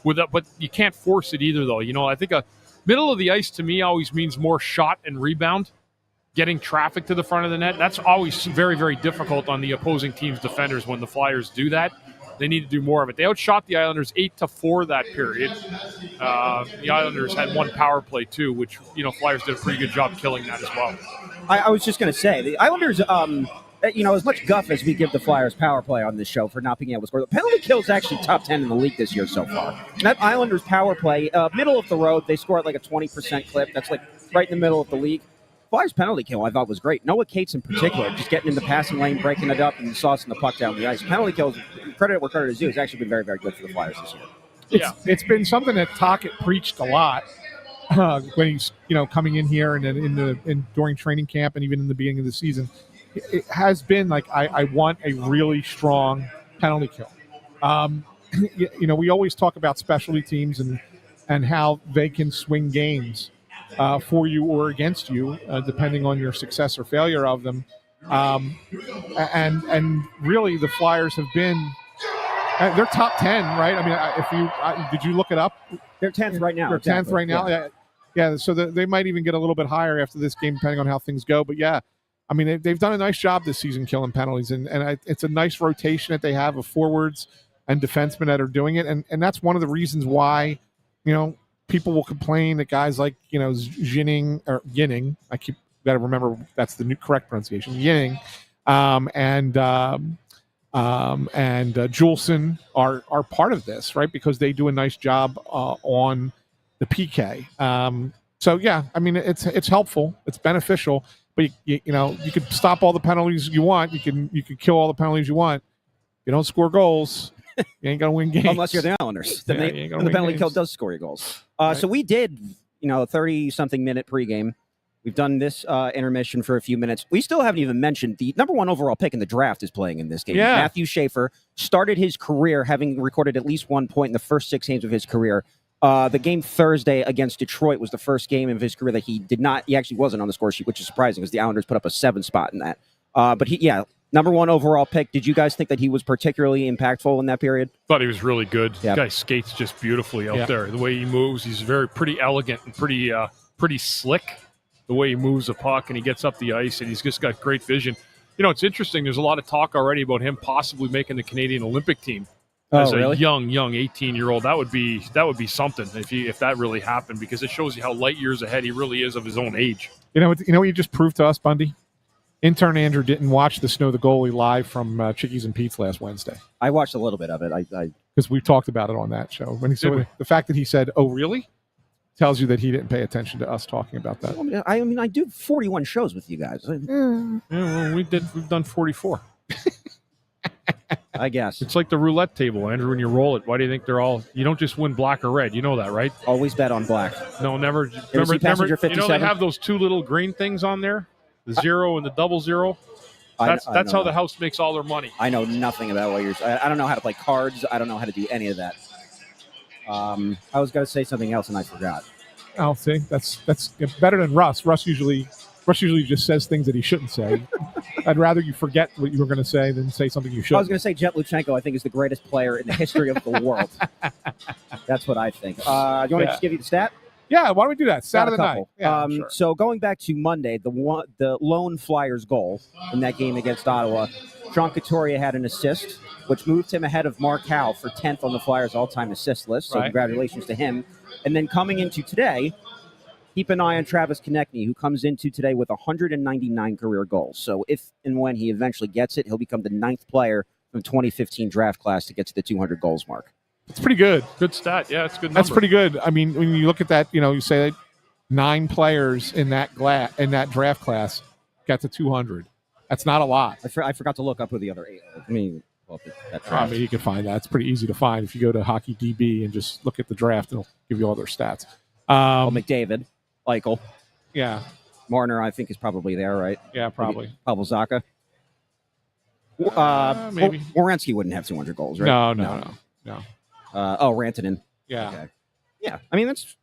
D: But you can't force it either, though. I think a middle of the ice to me always means more shot and rebound. Getting traffic to the front of the net, that's always very, very difficult on the opposing team's defenders when the Flyers do that. They need to do more of it. They outshot the Islanders 8-4 that period. The Islanders had one power play, too, which, Flyers did a pretty good job killing that as well.
E: I was just going to say, the Islanders, as much guff as we give the Flyers power play on this show for not being able to score, the penalty kill is actually top 10 in the league this year so far. And that Islanders power play, middle of the road, they score at a 20% clip. That's right in the middle of the league. Flyers penalty kill, I thought, was great. Noah Cates in particular, just getting in the passing lane, breaking it up, and saucing the puck down the ice. Penalty kills, credit where credit is due, has actually been very, very good for the Flyers this year.
B: It's been something that Tocchet preached a lot when he's coming in here and during training camp and even in the beginning of the season. It has been I want a really strong penalty kill. We always talk about specialty teams and how they can swing games for you or against you, depending on your success or failure of them. And really, the Flyers have been they're top 10, right? Did you look it up?
E: They're 10th right now.
B: They're 10th right now. Yeah. So they might even get a little bit higher after this game, depending on how things go. But yeah, they've done a nice job this season killing penalties, and it's a nice rotation that they have of forwards and defensemen that are doing it, and that's one of the reasons why people will complain that guys like, Ginning, I got to remember that's the new correct pronunciation, Yinning, and and Juleson are part of this, right? Because they do a nice job on the PK. So yeah, I mean it's helpful, it's beneficial, but you could stop all the penalties you want, you can kill all the penalties you want. You don't score goals, you ain't gonna win games
E: unless you're the Islanders.
B: Yeah,
E: The penalty kill does score your goals.
B: Right.
E: So we did 30-something minute pregame. We've done this intermission for a few minutes. We still haven't even mentioned the number 1 overall pick in the draft is playing in this game.
B: Yeah.
E: Matthew Schaefer started his career having recorded at least 1 point in the first 6 games of his career. The game Thursday against Detroit was the first game of his career that he did not. He actually wasn't on the score sheet, which is surprising because the Islanders put up a 7 spot in that. But number 1 overall pick. Did you guys think that he was particularly impactful in that period?
D: Thought he was really good.
E: Yep.
D: The guy skates just beautifully out there. The way he moves, he's pretty elegant and pretty slick. The way he moves the puck and he gets up the ice, and he's just got great vision. It's interesting. There's a lot of talk already about him possibly making the Canadian Olympic team as a young 18-year-old. That would be something if that really happened, because it shows you how light years ahead he really is of his own age.
B: You know what you just proved to us, Bundy? Intern Andrew didn't watch the Snow the Goalie live from Chickies and Pete's last Wednesday.
E: I watched a little bit of it.
B: Because we talked about it on that show. When he said the fact that he said, "Oh, really?" tells you that he didn't pay attention to us talking about that.
E: I mean, I do 41 shows with you guys.
D: Yeah, well, we've done 44.
E: I guess.
D: It's like the roulette table, Andrew, when you roll it. Why do you think you don't just win black or red? You know that, right?
E: Always bet on black.
D: No, never.
E: Remember Passenger 57?
D: They have those 2 little green things on there, the 0 and the double 0. That's how the house makes all their money.
E: I know nothing about what you're saying. I don't know how to play cards. I don't know how to do any of that. I was going to say something else and I forgot.
B: Oh, see, that's better than Russ. Russ usually just says things that he shouldn't say. I'd rather you forget what you were going to say than say something you shouldn't.
E: I was going to say Jet Luchenko, I think, is the greatest player in the history of the world. That's what I think. Do you want me to just give you the stat?
B: Yeah, why don't we do that? Stat of the night. Yeah, sure.
E: So going back to Monday, the lone Flyers goal in that game against Ottawa, Sean Couturier had an assist, which moved him ahead of Mark Howe for 10th on the Flyers' all-time assist list. So Congratulations to him. And then coming into today, keep an eye on Travis Konechny, who comes into today with 199 career goals. So if and when he eventually gets it, he'll become the 9th player from the 2015 draft class to get to the 200 goals mark.
B: It's pretty good.
D: Good stat. Yeah, it's a good number.
B: That's pretty good. I mean, when you look at that, you say that 9 players in that draft class got to 200. That's not a lot.
E: I forgot to look up who the other 8 are. I mean,
B: you can find that. It's pretty easy to find if you go to Hockey DB and just look at the draft. It'll give you all their stats.
E: McDavid, Eichel.
B: Yeah.
E: Marner, I think, is probably there, right?
B: Yeah, probably.
E: Pavel Zacha.
B: Maybe.
E: Werenski wouldn't have 200 goals, right?
B: No.
E: Rantanen.
B: Yeah.
E: Okay. Yeah. I mean, that's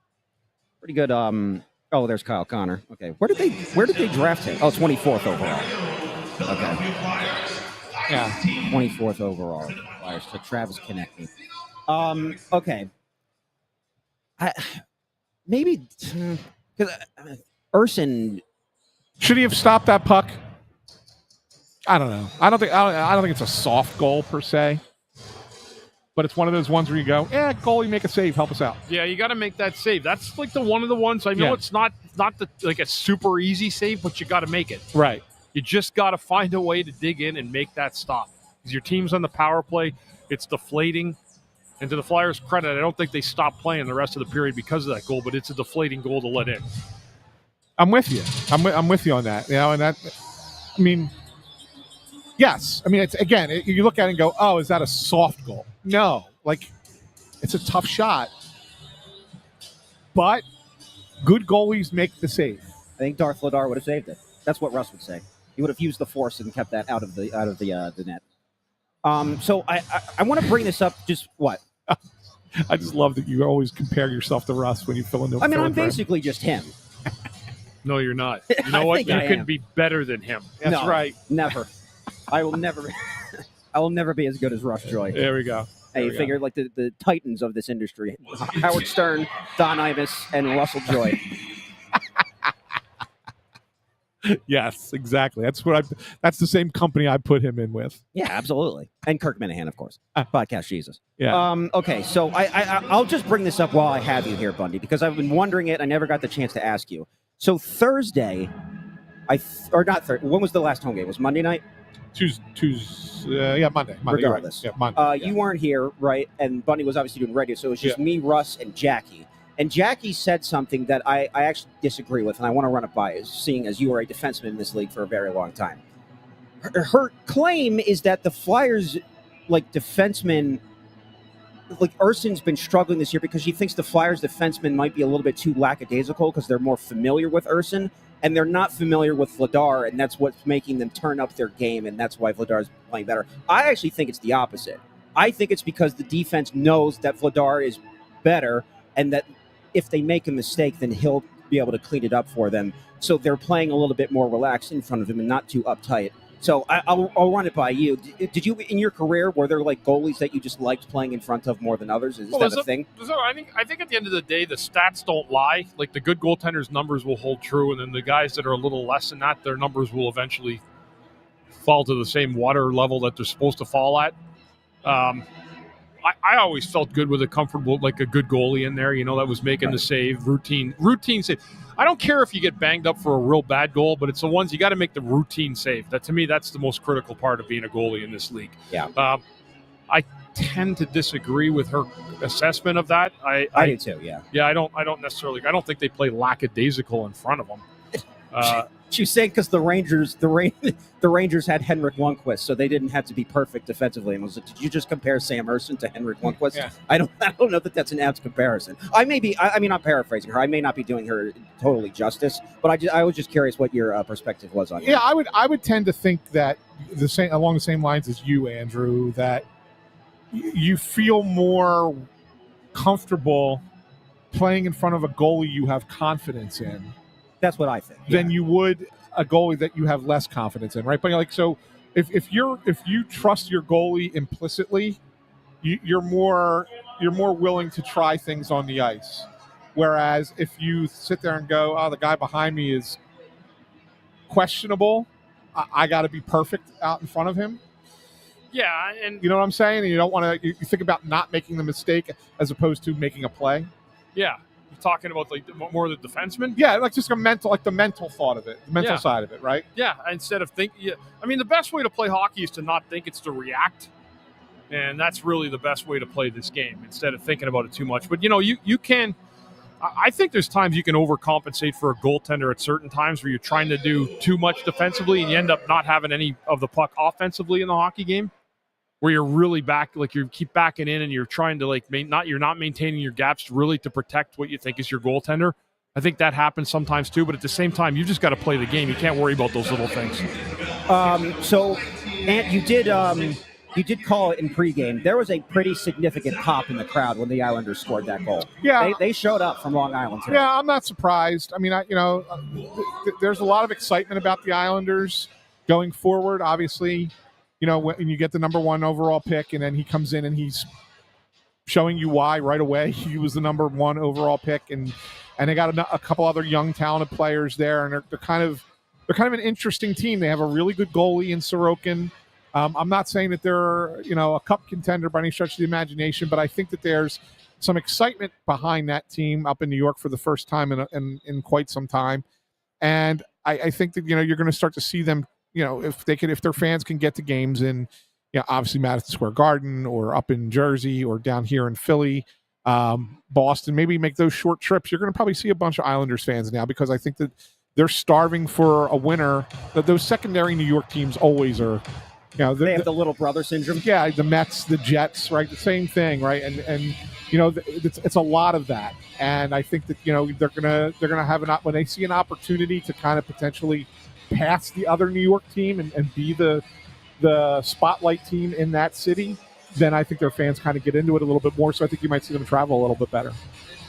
E: pretty good. There's Kyle Connor. Okay. Where did they draft him? Oh, 24th overall. Okay.
B: Yeah.
E: 24th overall. Flyers to Travis Konechny. Okay. Maybe because Urson.
B: Should he have stopped that puck? I don't know. I don't think it's a soft goal per se. But it's one of those ones where you go, goalie, make a save, help us out.
D: Yeah, you got to make that save. That's like one of the ones. I know it's not a super easy save, but you got to make it.
B: Right.
D: You just got to find a way to dig in and make that stop. Because your team's on the power play, it's deflating. And to the Flyers' credit, I don't think they stopped playing the rest of the period because of that goal, but it's a deflating goal to let in.
B: I'm with you. I'm with you on that. And that, I mean, yes. I mean, it's again, you look at it and go, oh, is that a soft goal? No. It's a tough shot. But good goalies make the save.
E: I think Darth Ladar would have saved it. That's what Russ would say. He would have used the force and kept that out of the net. So I want to bring this up. Just what?
B: I just love that you always compare yourself to Russ when you fill in the.
E: I mean, I'm basically just him.
D: No, you're not. You know what? You can be better than him.
B: That's right.
E: Never. I will never. I will never be as good as Russ Joy.
B: There we go.
E: Hey, you figure like the titans of this industry: Howard Stern, Don Imus, and Russell Joy.
B: Yes, exactly. That's the same company I put him in with.
E: Yeah, absolutely. And Kirk Minahan, of course. Podcast Jesus.
B: Yeah.
E: Okay, so I'll just bring this up while I have you here, Bundy, because I've been wondering it. I never got the chance to ask you. So Thursday, when was the last home game? Was it Monday night?
B: Monday.
E: Regardless.
B: Right. Yeah, Monday.
E: You weren't here, right? And Bundy was obviously doing radio, so it was just me, Russ, and Jackie. And Jackie said something that I actually disagree with, and I want to run it by you, seeing as you were a defenseman in this league for a very long time. Her claim is that the Flyers, defensemen, Urson's been struggling this year because she thinks the Flyers defensemen might be a little bit too lackadaisical because they're more familiar with Urson, and they're not familiar with Vladar, and that's what's making them turn up their game, and that's why Vladar's playing better. I actually think it's the opposite. I think it's because the defense knows that Vladar is better, and that if they make a mistake, then he'll be able to clean it up for them. So they're playing a little bit more relaxed in front of him and not too uptight. So I'll run it by you. Did you, in your career, were there goalies that you just liked playing in front of more than others? Is that a thing?
D: I think at the end of the day, the stats don't lie. The good goaltenders' numbers will hold true, and then the guys that are a little less than that, their numbers will eventually fall to the same water level that they're supposed to fall at. I always felt good with a comfortable, a good goalie in there, that was making the save, routine save. I don't care if you get banged up for a real bad goal, but it's the ones you got to make the routine save. That, to me, that's the most critical part of being a goalie in this league.
E: Yeah.
D: I tend to disagree with her assessment of that.
E: I do too. Yeah.
D: Yeah. I don't necessarily. I don't think they play lackadaisical in front of them.
E: She was saying because the Rangers had Henrik Lundqvist, so they didn't have to be perfect defensively. And was like, did you just compare Sam Urson to Henrik Lundqvist?
B: Yeah.
E: I don't know that that's an apt comparison. I mean, I'm paraphrasing her. I may not be doing her totally justice, but I was just curious what your perspective was on it.
B: Yeah, I would tend to think that along the same lines as you, Andrew, that you feel more comfortable playing in front of a goalie you have confidence in.
E: That's what I think.
B: Than you would a goalie that you have less confidence in, right? But so if you trust your goalie implicitly, you're more willing to try things on the ice. Whereas if you sit there and go, oh, the guy behind me is questionable, I got to be perfect out in front of him.
D: Yeah, and
B: you know what I'm saying? And you don't want to. You think about not making the mistake as opposed to making a play.
D: Yeah. Talking about more the defenseman,
B: just the mental thought of it, the mental side of it, right?
D: Yeah, instead of the best way to play hockey is to not think, it's to react, and that's really the best way to play this game instead of thinking about it too much. But you can. I think there's times you can overcompensate for a goaltender at certain times where you're trying to do too much defensively and you end up not having any of the puck offensively in the hockey game. Where you're really back, you keep backing in and you're trying to you're not maintaining your gaps really to protect what you think is your goaltender. I think that happens sometimes too, but at the same time, you just got to play the game. You can't worry about those little things.
E: So, Ant, you did call it in pregame. There was a pretty significant pop in the crowd when the Islanders scored that goal.
B: Yeah,
E: they showed up from Long Island today.
B: Yeah, I'm not surprised. I mean, there's a lot of excitement about the Islanders going forward. Obviously. When you get the number 1 overall pick and then he comes in and he's showing you why right away he was the number 1 overall pick and they got a couple other young talented players there and they're kind of an interesting team. They have a really good goalie in Sorokin. I'm not saying that they're a cup contender by any stretch of the imagination, but I think that there's some excitement behind that team up in New York for the first time in quite some time, and I think that you're going to start to see them. If their fans can get to games in, obviously Madison Square Garden or up in Jersey or down here in Philly, Boston, maybe make those short trips, you're going to probably see a bunch of Islanders fans now because I think that they're starving for a winner. Those secondary New York teams always are.
E: They have the little brother syndrome.
B: Yeah, the Mets, the Jets, right? The same thing, right? And it's a lot of that. And I think that they're gonna have when they see an opportunity to kind of potentially pass the other New York team and be the spotlight team in that city, then I think their fans kind of get into it a little bit more. So I think you might see them travel a little bit better.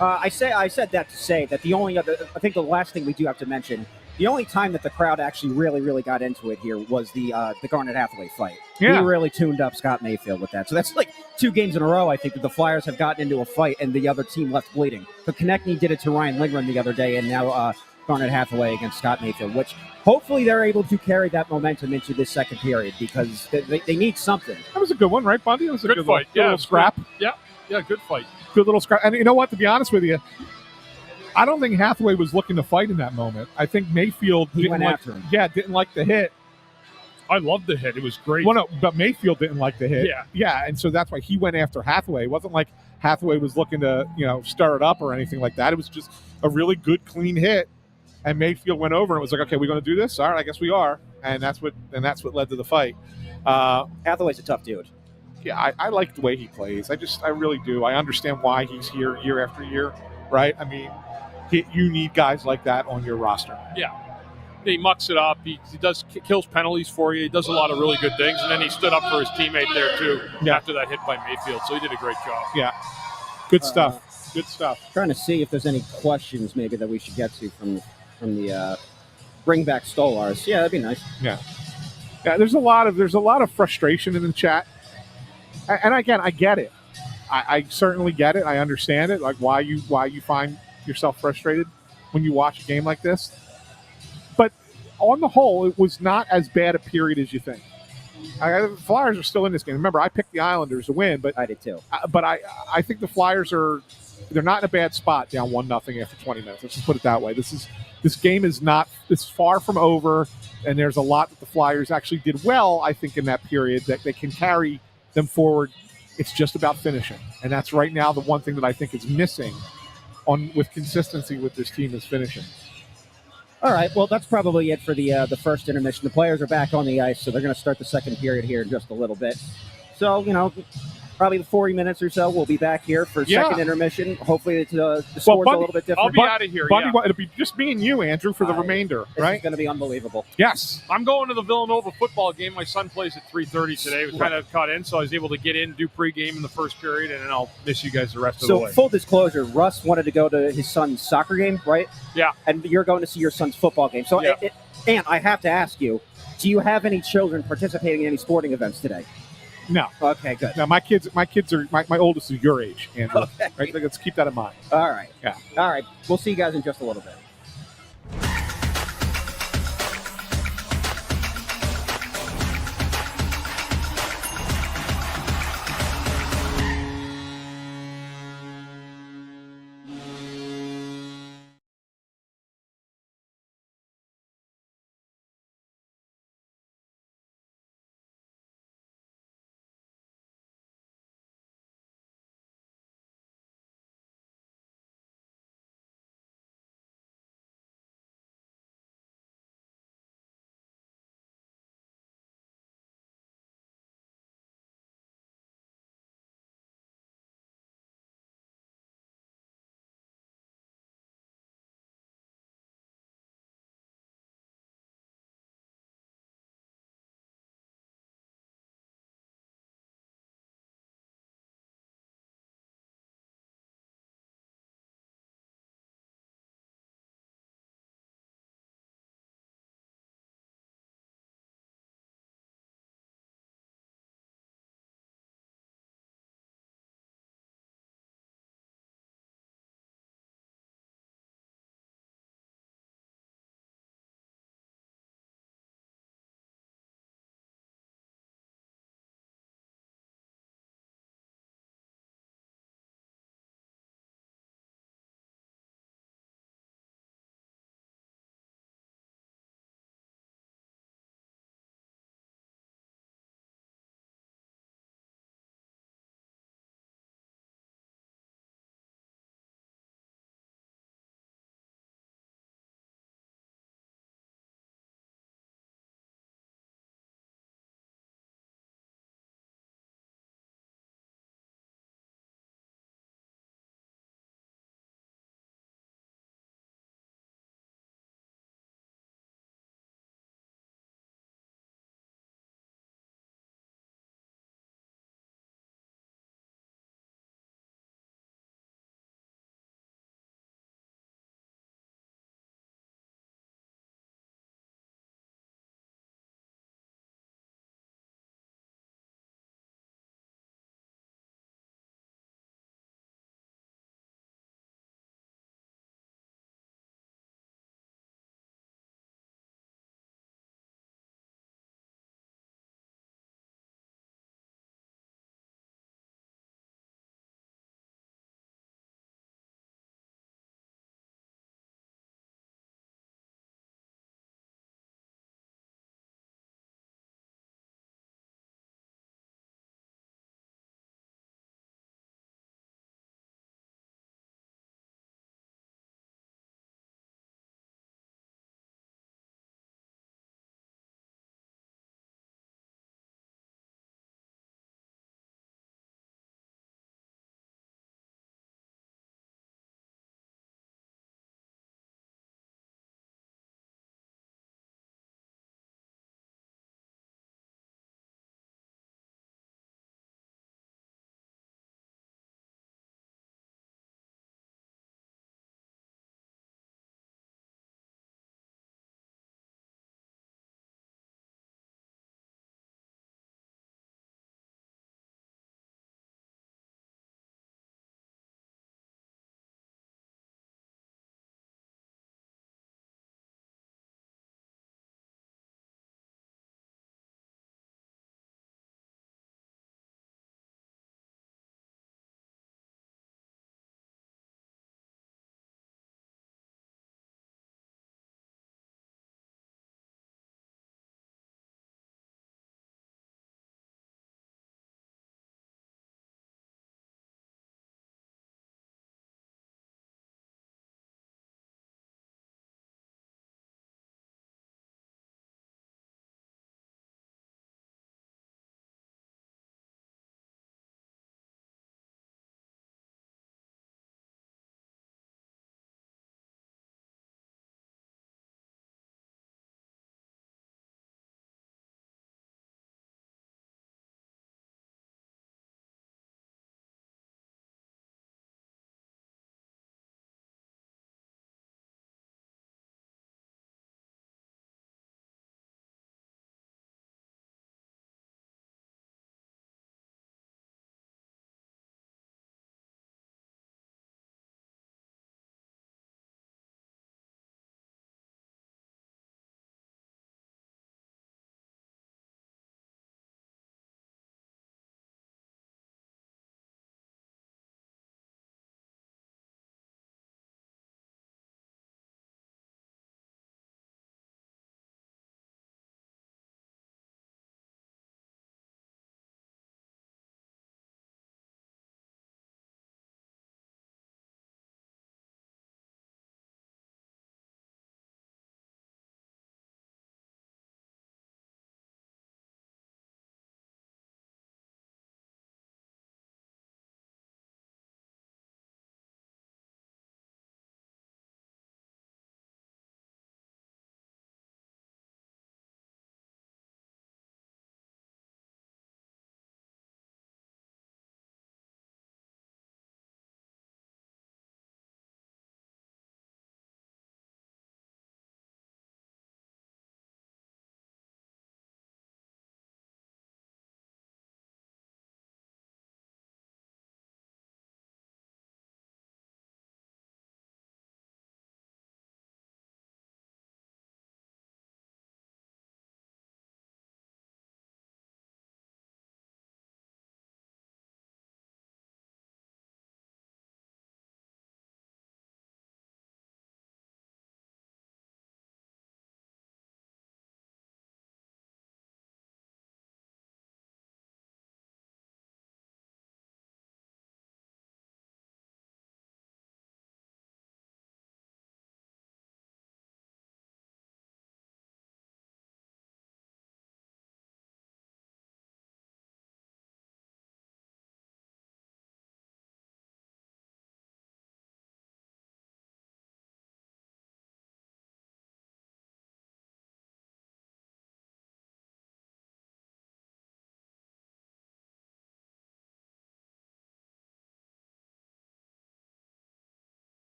E: I said that to say that I think the last thing we do have to mention, the only time that the crowd actually really got into it here was the Garnet Hathaway fight.
B: Yeah.
E: He really tuned up Scott Mayfield with that. So that's 2 games in a row, I think, that the Flyers have gotten into a fight and the other team left bleeding. So Konechny did it to Ryan Lindgren the other day, and now Garnet Hathaway against Scott Mayfield, which hopefully they're able to carry that momentum into this second period because they need something.
B: That was a good one, right, Bundy? It was a good
D: fight.
B: Little scrap.
D: Yeah, good fight.
B: Good little scrap. And you know what? To be honest with you, I don't think Hathaway was looking to fight in that moment. I think Mayfield didn't like the hit.
D: I loved the hit. It was great.
B: Well, no, but Mayfield didn't like the hit.
D: Yeah.
B: And so that's why he went after Hathaway. It wasn't like Hathaway was looking to, stir it up or anything like that. It was just a really good, clean hit. And Mayfield went over and was like, okay, we're going to do this? All right, I guess we are. And that's what led to the fight.
E: Hathaway's a tough dude.
B: Yeah, I like the way he plays. I really do. I understand why he's here year after year, right? I mean, you need guys like that on your roster.
D: Yeah. He mucks it up. He kills penalties for you. He does a lot of really good things. And then he stood up for his teammate there, too, after that hit by Mayfield. So he did a great job.
B: Yeah. Good stuff. Good stuff.
E: Trying to see if there's any questions maybe that we should get to from the bring back Stolars. Yeah, that'd be nice.
B: Yeah. Yeah, there's a lot of frustration in the chat. And again, I get it. I certainly get it. I understand it. Like why you find yourself frustrated when you watch a game like this. But on the whole, it was not as bad a period as you think. The Flyers are still in this game. Remember, I picked the Islanders to win, but
E: I did too.
B: But I think the Flyers they're not in a bad spot down 1-0 after 20 minutes. Let's just put it that way. This game is far from over, and there's a lot that the Flyers actually did well, I think, in that period that they can carry them forward. It's just about finishing, and that's right now the one thing that I think is missing with consistency with this team is finishing.
E: All right, well, that's probably it for the first intermission. The players are back on the ice, so they're going to start the second period here in just a little bit. So, probably 40 minutes or so, we'll be back here for second intermission. Hopefully, the score's a little bit different.
D: I'll be out of here.
B: Bundy, it'll be just me and you, Andrew, for the remainder, right?
E: It's going to be unbelievable.
B: Yes.
D: I'm going to the Villanova football game. My son plays at 3:30 today. We kind of caught in, so I was able to get in, do pregame in the first period, and then I'll miss you guys the rest of the way.
E: So, full disclosure, Russ wanted to go to his son's soccer game, right?
D: Yeah.
E: And you're going to see your son's football game. So, and I have to ask you, do you have any children participating in any sporting events today?
B: No.
E: Okay, good.
B: No, my kids are my oldest is your age, Andrew.
E: Okay.
B: Right? Let's keep that in mind.
E: All right.
B: Yeah.
E: All right. We'll see you guys in just a little bit.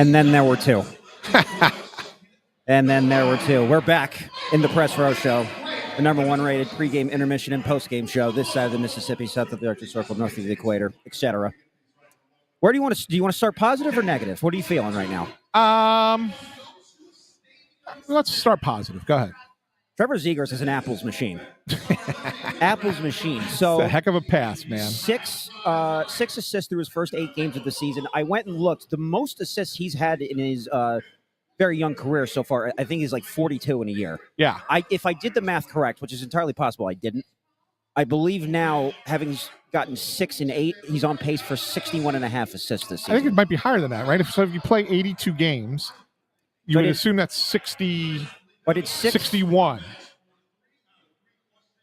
E: And then there were two. We're back in the Press Row Show, the number one rated pregame, intermission, and postgame show this side of the Mississippi, south of the Arctic Circle, north of the equator, etc. Where do you want to start, positive or negative? What are you feeling right now?
B: Let's start positive. Go ahead.
E: Trevor Zegras is an Apple's machine. Apple's machine. So
B: it's a heck of a pass, man.
E: Six assists through his first 8 games of the season. I went and looked. The most assists he's had in his very young career so far, I think he's like 42 in a year.
B: Yeah.
E: If I did the math correct, which is entirely possible, I didn't. I believe now, having gotten 6 and 8, he's on pace for 61.5 assists this season.
B: I think it might be higher than that, right? If you play 82 games, you would assume that's 60.
E: But it's
B: 61.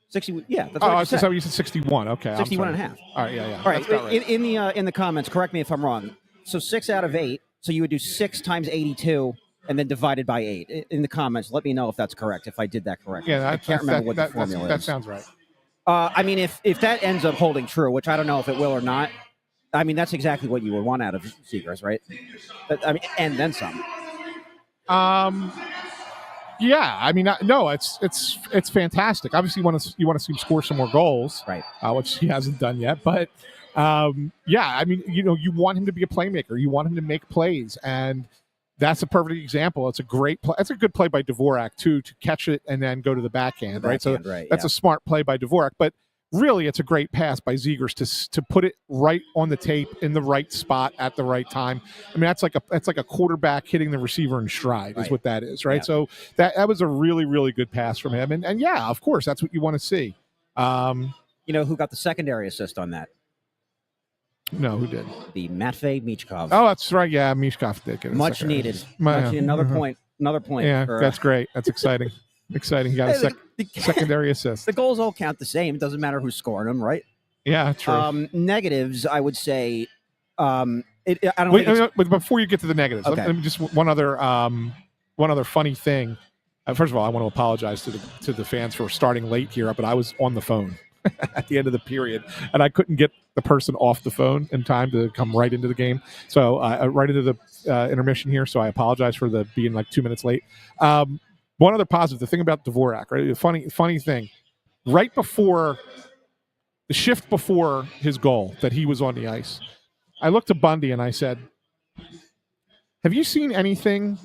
E: 60, yeah. That's
B: what you said 61. Okay.
E: 61.5.
B: All right, yeah.
E: All right. In the comments, correct me if I'm wrong. So 6 out of 8. So you would do 6 times 82 and then divided by 8. In the comments, let me know if that's correct, if I did that correctly.
B: Yeah,
E: I can't remember what the formula is.
B: That sounds right.
E: I mean, if that ends up holding true, which I don't know if it will or not, I mean, that's exactly what you would want out of Zegras, right? I mean, and then some.
B: Yeah, I mean, no, it's fantastic. Obviously, you want to see him score some more goals,
E: right?
B: Which he hasn't done yet. But yeah, I mean, you want him to be a playmaker. You want him to make plays, and that's a perfect example. It's a great play. It's a good play by Dvorak too, to catch it and then go to the backhand, right? So that's a smart play by Dvorak, but. Really, it's a great pass by Zegras to put it right on the tape in the right spot at the right time. I mean, that's like a quarterback hitting the receiver in stride, is what that is, right? Yeah. So that was a really, really good pass from him, and yeah, of course, that's what you want to see.
E: You know who got the secondary assist on that?
B: No, who did?
E: The Matvei Michkov.
B: Oh, that's right. Yeah, Michkov did get
E: much needed. Another point. Another point.
B: Yeah, that's great. That's exciting. Exciting. He got a secondary assist.
E: The goals all count the same. It doesn't matter who's scoring them, right?
B: Yeah, true.
E: Negatives, I would say. I don't.
B: Wait, before you get to the negatives,
E: okay.
B: let me just one other funny thing. First of all, I want to apologize to the fans for starting late here, but I was on the phone at the end of the period, and I couldn't get the person off the phone in time to come right into the game. So right into the intermission here. So I apologize for being like 2 minutes late. One other positive, the thing about Dvorak, right? The funny thing, right before the shift before his goal that he was on the ice, I looked to Bundy and I said, "Have you seen anything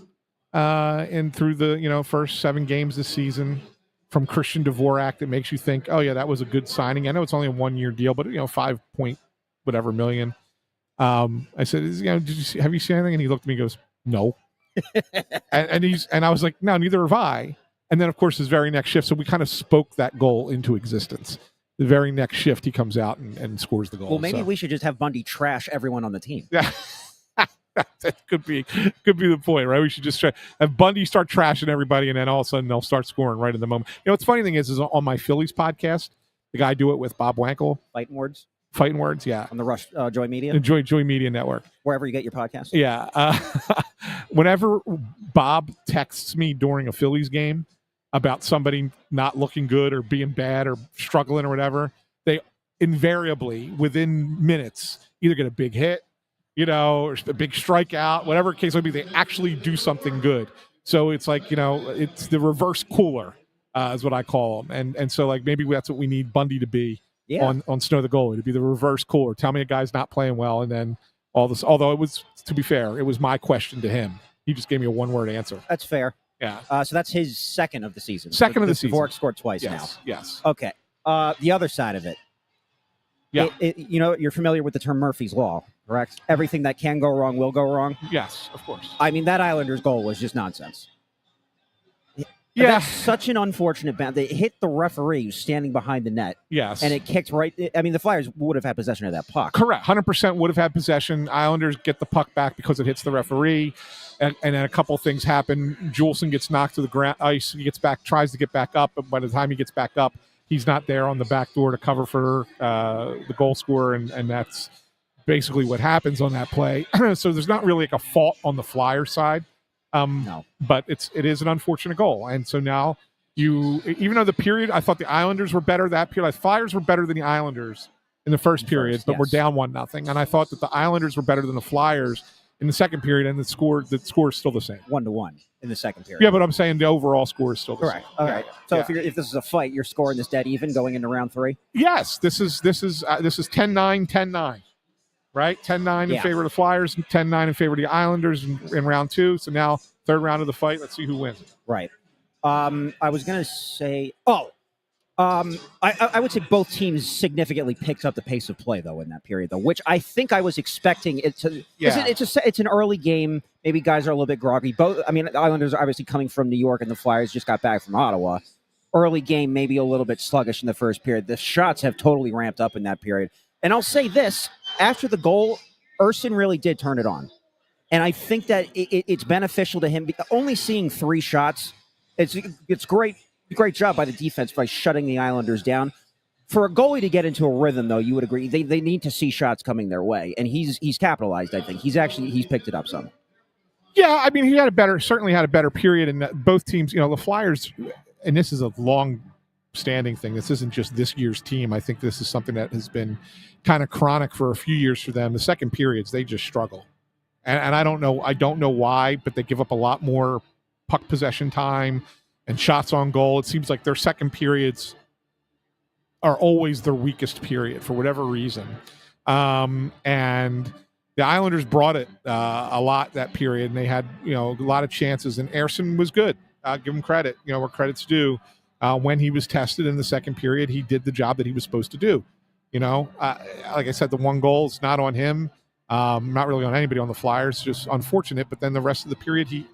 B: through the first 7 games this season from Christian Dvorak that makes you think, oh yeah, that was a good signing? I know it's only a 1-year deal, but 5 point whatever million." I said, have you seen anything? And he looked at me and goes, "No." and I was like, no, neither have I. And then of course his very next shift, so we kind of spoke that goal into existence. The very next shift he comes out and scores the goal.
E: Well, maybe we should just have Bundy trash everyone on the team.
B: Yeah. That could be the point, right? We should just have Bundy start trashing everybody, and then all of a sudden they'll start scoring right in the moment. What's funny thing is on my Phillies podcast, the guy I do it with, Bob Wankel. Fighting Words, yeah.
E: On the Rush Joy Media?
B: Joy Media Network.
E: Wherever you get your podcast.
B: Yeah. Whenever Bob texts me during a Phillies game about somebody not looking good or being bad or struggling or whatever, they invariably, within minutes, either get a big hit, or a big strikeout, whatever the case may be, they actually do something good. So it's like, it's the reverse cooler, is what I call them. And so like maybe that's what we need Bundy to be. Yeah. On Snow the Goalie, to be the reverse cooler. Tell me a guy's not playing well, and then all this. Although it was, to be fair, it was my question to him. He just gave me a 1-word answer.
E: That's fair.
B: Yeah.
E: So that's his second of the season.
B: Second of the season.
E: Dvorak scored twice now.
B: Yes.
E: Okay. The other side of it. Yeah. You're familiar with the term Murphy's Law, correct? Everything that can go wrong will go wrong.
B: Yes, of course.
E: I mean, that Islanders goal was just nonsense.
B: Yeah.
E: That's such an unfortunate bounce. They hit the referee who's standing behind the net.
B: Yes.
E: And it kicked right. I mean, the Flyers would have had possession of that puck.
B: Correct. 100% would have had possession. Islanders get the puck back because it hits the referee. And then a couple things happen. Juleson gets knocked to the ice. He gets back, tries to get back up. But by the time he gets back up, he's not there on the back door to cover for the goal scorer. And that's basically what happens on that play. So there's not really like a fault on the Flyer side.
E: No.
B: But it is an unfortunate goal. And so now even though the period, I thought the Islanders were better that period. The Flyers were better than the Islanders in the first period, but we're down 1-0. And I thought that the Islanders were better than the Flyers in the second period, and the score is still the same.
E: 1-1 in the second period.
B: Yeah, but I'm saying the overall score is still the
E: Correct.
B: same.
E: All right. So if this is a fight, you're scoring this dead even going into round 3.
B: Yes, this is 10-9, 10-9, right? 10-9 in favor of the Flyers, 10-9 in favor of the Islanders in round 2. So now third round of the fight. Let's see who wins.
E: Right. I was gonna say. I would say both teams significantly picked up the pace of play though in that period though, which I think I was expecting it to. Yeah. It's an early game. Maybe guys are a little bit groggy. Both. I mean, the Islanders are obviously coming from New York, and the Flyers just got back from Ottawa. Early game, maybe a little bit sluggish in the first period. The shots have totally ramped up in that period. And I'll say this: after the goal, Urson really did turn it on, and I think that it's beneficial to him. Only seeing 3 shots, it's great. Great job by the defense by shutting the Islanders down. For a goalie to get into a rhythm, though, you would agree they need to see shots coming their way, and he's capitalized. I think he's picked it up some.
B: Yeah, I mean, he certainly had a better period in both teams. The Flyers, and this is a long-standing thing. This isn't just this year's team. I think this is something that has been kind of chronic for a few years for them. The second periods, they just struggle, and I don't know why, but they give up a lot more puck possession time and shots on goal. It seems like their second periods are always their weakest period for whatever reason. And the Islanders brought it a lot that period, and they had a lot of chances. And Ersson was good. Give him credit. Where credit's due. When he was tested in the second period, he did the job that he was supposed to do. Like I said, the 1 goal is not on him. Not really on anybody on the Flyers. Just unfortunate. But then the rest of the period,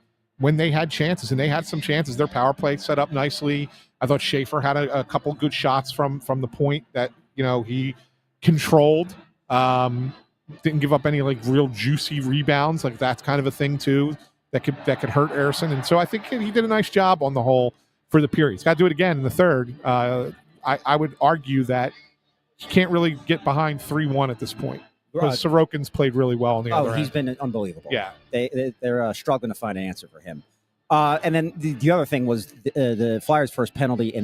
B: when they had chances, and they had some chances, their power play set up nicely. I thought Schaefer had a couple good shots from the point that he controlled. Didn't give up any real juicy rebounds. That's kind of a thing too that could hurt Ersson. And so I think he did a nice job on the whole for the period. He's got to do it again in the third. I would argue that he can't really get behind 3-1 at this point. Because Sorokin's played really well on the other end. He's been
E: unbelievable.
B: Yeah.
E: They're struggling to find an answer for him. And then the other thing was the Flyers' first penalty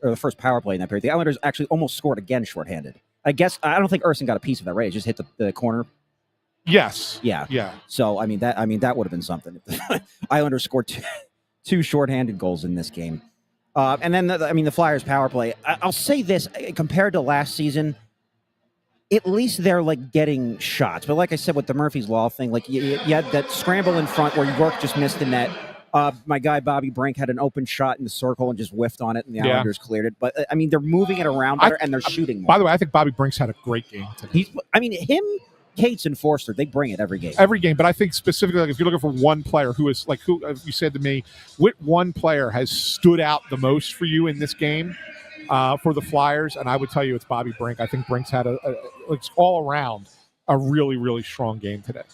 E: or the first power play in that period. The Islanders actually almost scored again shorthanded. I don't think Ersson got a piece of that, right? It just hit the corner.
B: Yes.
E: Yeah.
B: Yeah.
E: So that would have been something. Islanders scored two shorthanded goals in this game. And then the Flyers' power play. I'll say this compared to last season. At least they're getting shots, but like I said with the Murphy's Law thing, you had that scramble in front where York just missed the net. My guy Bobby Brink had an open shot in the circle and just whiffed on it, and the Islanders cleared it. But they're moving it around better and they're shooting more.
B: By the way, I think Bobby Brink's had a great game today.
E: Him, Cates, and Forster, they bring it every game.
B: Every game, but I think specifically, if you're looking for one player who is who you said to me, what one player has stood out the most for you in this game? For the Flyers, and I would tell you it's Bobby Brink. I think Brink's had it's all around a really, really strong game today.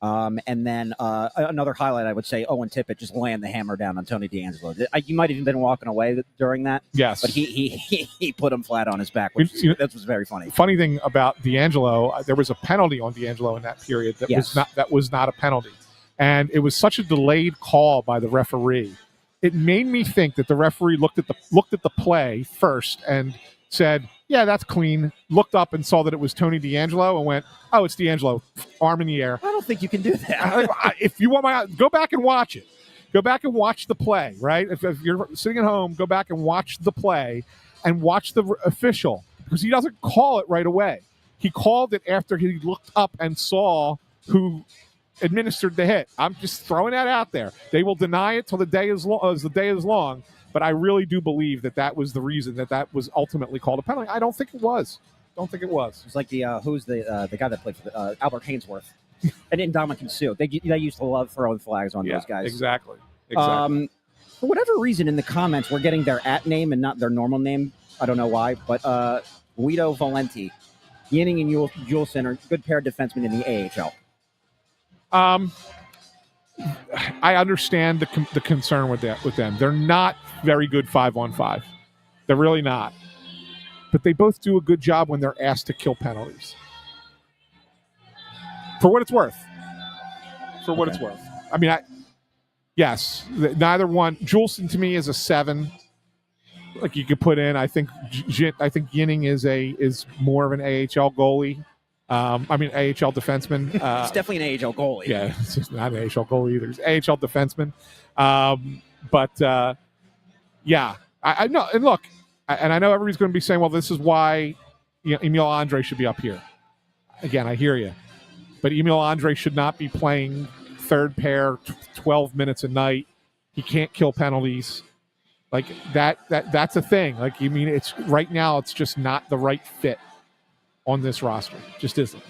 E: And then another highlight, I would say, Owen Tippett just laying the hammer down on Tony DeAngelo. You might have even been walking away during that.
B: Yes.
E: But he put him flat on his back, that was very funny.
B: Funny thing about DeAngelo, there was a penalty on DeAngelo in that period that was not a penalty. And it was such a delayed call by the referee. It made me think that the referee looked at the play first and said, "Yeah, that's clean." Looked up and saw that it was Tony DeAngelo and went, "Oh, it's DeAngelo, arm in the air."
E: I don't think you can do that.
B: If you want go back and watch it. Go back and watch the play. Right? If you're sitting at home, go back and watch the play and watch the official because he doesn't call it right away. He called it after he looked up and saw who administered the hit. I'm just throwing that out there. They will deny it till the day is long, but I really do believe that was the reason that was ultimately called a penalty. I don't think it was. It's like who's the guy that played for Albert Hainsworth and Ndamukong Suh. They used to love throwing flags on those guys. Exactly.
E: For whatever reason, in the comments, we're getting their @name and not their normal name. I don't know why, but Guido Valenti, Yinning and Juleson are good pair of defensemen in the AHL.
B: I understand the concern with them. They're not very good 5-on-5. They're really not. But they both do a good job when they're asked to kill penalties. For what it's worth. It's worth. I mean, yes, neither one. Juleson to me is a 7. You could put in. I think Yinning is more of an AHL goalie. I mean, AHL defenseman.
E: He's definitely an AHL goalie.
B: Yeah, it's just not an AHL goalie either. He's AHL defenseman. Yeah, I know. And look, and I know everybody's going to be saying, well, this is why Emil Andre should be up here. Again, I hear you. But Emil Andre should not be playing third pair 12 minutes a night. He can't kill penalties. Like that's a thing. Like, I mean, it's right now, it's just not the right fit on this roster. Just isn't.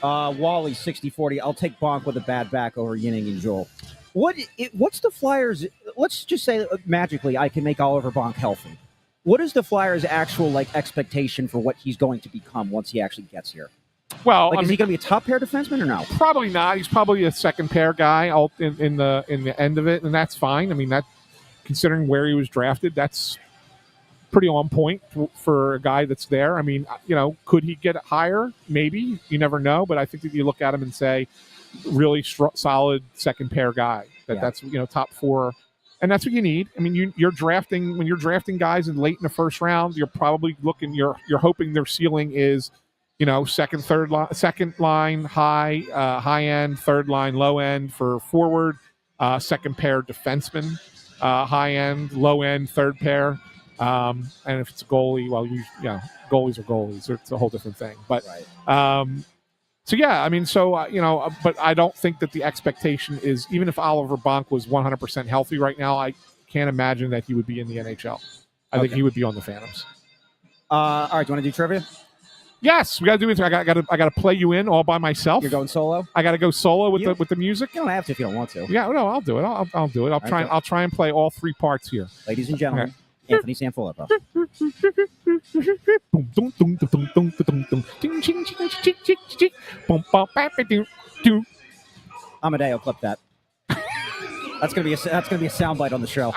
E: Wally 60-40. I'll take Bonk with a bad back over Yinning and Joel. What's the Flyers? Let's just say magically I can make Oliver Bonk healthy. What is the Flyers' actual expectation for what he's going to become once he actually gets here?
B: Well,
E: is he going to be a top pair defenseman or no?
B: Probably not. He's probably a second pair guy in the end of it, and that's fine. I mean, that considering where he was drafted, that's pretty on point for a guy that's there. I mean, could he get higher? Maybe. You never know. But I think that you look at him and say, really solid second pair guy. That's top four, and that's what you need. I mean, you're drafting when you're drafting guys late in the first round. You're probably looking. You're hoping their ceiling is, second line high end, third line low end for forward, second pair defenseman, high end, low end, third pair. And if it's a goalie, well, goalies are goalies. It's a whole different thing. But, so yeah, I mean, but I don't think that the expectation is, even if Oliver Bonk was 100% healthy right now, I can't imagine that he would be in the NHL. I think he would be on the Phantoms.
E: All right, do you want to do trivia?
B: Yes, we got to do it. I got to play you in all by myself.
E: You're going solo?
B: I got to go solo with the music.
E: You don't have to if you don't want to.
B: Yeah, no, I'll do it. I'll do it. I'll try and play all three parts here.
E: Ladies and gentlemen. Okay. Anthony SanFilippo. Amadeo, clip that. That's gonna be a soundbite on the show.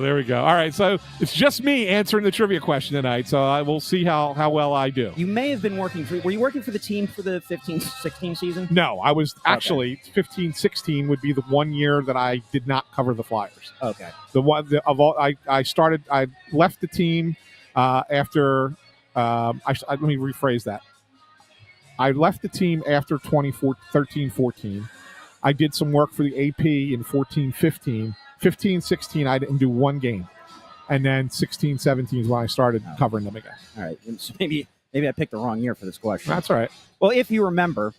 B: There we go. All right, so it's just me answering the trivia question tonight. So I will see how well I do.
E: You may have been were you working for the team for the 15-16 season?
B: No, I was actually 15-16 would be the 1 year that I did not cover the Flyers.
E: Okay.
B: I left the team after. Let me rephrase that. I left the team after 13-14. I did some work for the AP in 14-15. 15-16, I didn't do one game. And then 16-17 is when I started covering them again.
E: All right. So maybe I picked the wrong year for this question.
B: That's all right.
E: Well, if you remember,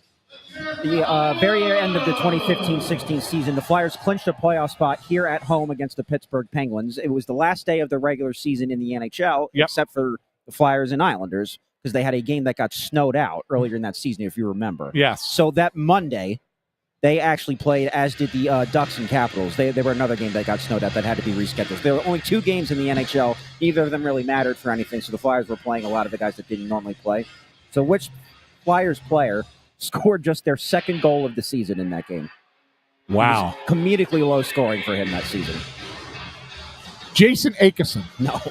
E: the very end of the 2015-16 season, the Flyers clinched a playoff spot here at home against the Pittsburgh Penguins. It was the last day of the regular season in the NHL, except for the Flyers and Islanders, because they had a game that got snowed out earlier in that season, if you remember.
B: Yes.
E: So that Monday, they actually played, as did the Ducks and Capitals. They were another game that got snowed out that had to be rescheduled. There were only 2 games in the NHL. Neither of them really mattered for anything, so the Flyers were playing a lot of the guys that didn't normally play. So which Flyers player scored just their second goal of the season in that game?
B: Wow.
E: Comedically low scoring for him that season.
B: Jason Akeson.
E: No.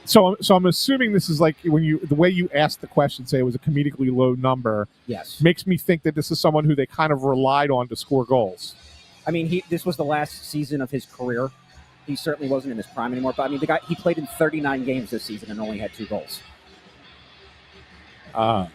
B: So I'm assuming this is like the way you asked the question, say it was a comedically low number.
E: Yes.
B: Makes me think that this is someone who they kind of relied on to score goals.
E: I mean, this was the last season of his career. He certainly wasn't in his prime anymore. But I mean, the guy, he played in 39 games this season and only had 2 goals.
B: Wow.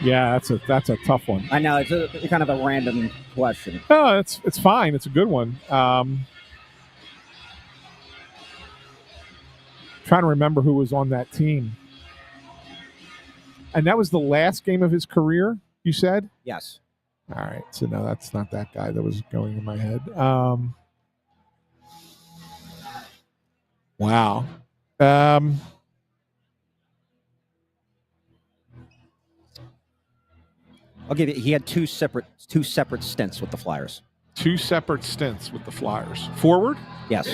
B: Yeah, that's a tough one.
E: I know, it's a kind of a random question.
B: No, it's fine. It's a good one. Trying to remember who was on that team. And that was the last game of his career, you said?
E: Yes.
B: All right. So no, that's not that guy that was going in my head. Wow.
E: I'll give you. He had two separate stints with the Flyers.
B: 2 separate stints with the Flyers. Forward?
E: Yes.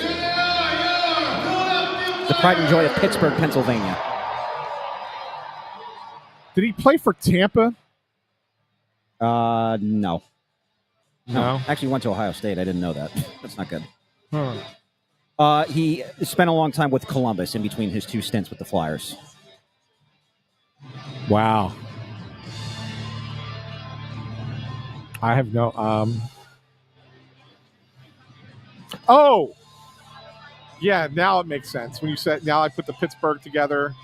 E: The pride and joy of Pittsburgh, Pennsylvania.
B: Did he play for Tampa?
E: No.
B: No.
E: Actually went to Ohio State. I didn't know that. That's not good.
B: Huh.
E: He spent a long time with Columbus in between his 2 stints with the Flyers.
B: Wow. I have no. Oh, yeah. Now it makes sense when you said. Now I put the Pittsburgh together,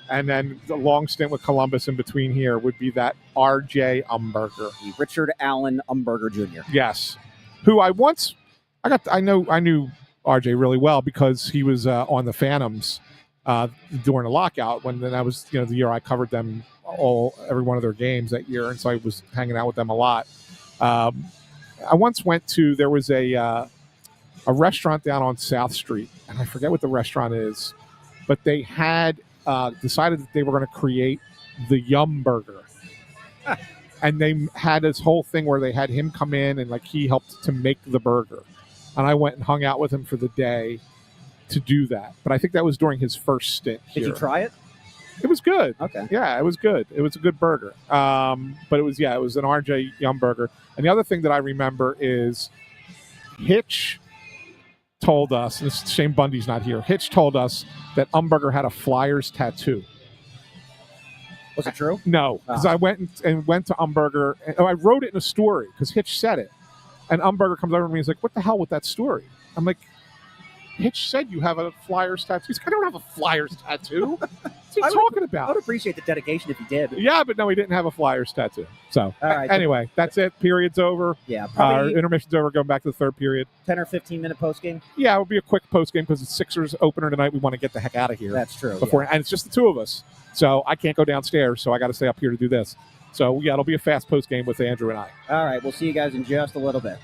B: and then the long stint with Columbus in between here would be that R.J. Umberger.
E: Richard Allen Umberger Jr.
B: Yes, who I knew R.J. really well because he was on the Phantoms during the lockout when then I was the year I covered them every one of their games that year, and so I was hanging out with them a lot. I once went to there was a restaurant down on South Street, and I forget what the restaurant is, but they had decided that they were going to create the Yum Burger. And they had this whole thing where they had him come in and like he helped to make the burger. And I went and hung out with him for the day to do that. But I think that was during his first stint here.
E: Did you try it?
B: It was good.
E: Okay.
B: Yeah, it was good. It was a good burger. But it was an RJ Yum Burger. And the other thing that I remember is Hitch told us, and it's a shame Bundy's not here, Hitch told us that Umberger had a Flyers tattoo.
E: Was it true?
B: No, because I went to Umberger. And, I wrote it in a story because Hitch said it. And Umberger comes over to me and he's like, what the hell with that story? I'm like, Hitch said you have a Flyers tattoo. He's like, I don't have a Flyers tattoo. What's he talking about?
E: I would appreciate the dedication if he did.
B: Yeah, but no, he didn't have a Flyers tattoo. So,
E: all right,
B: anyway, that's it. Period's over.
E: Yeah, probably
B: intermission's over. Going back to the third period.
E: 10 or 15-minute post game.
B: Yeah, it'll be a quick post game because it's Sixers opener tonight. We want to get the heck out of here.
E: That's true.
B: And it's just the two of us. So I can't go downstairs, so I got to stay up here to do this. So, yeah, it'll be a fast post game with Andrew and I.
E: All right, we'll see you guys in just a little bit.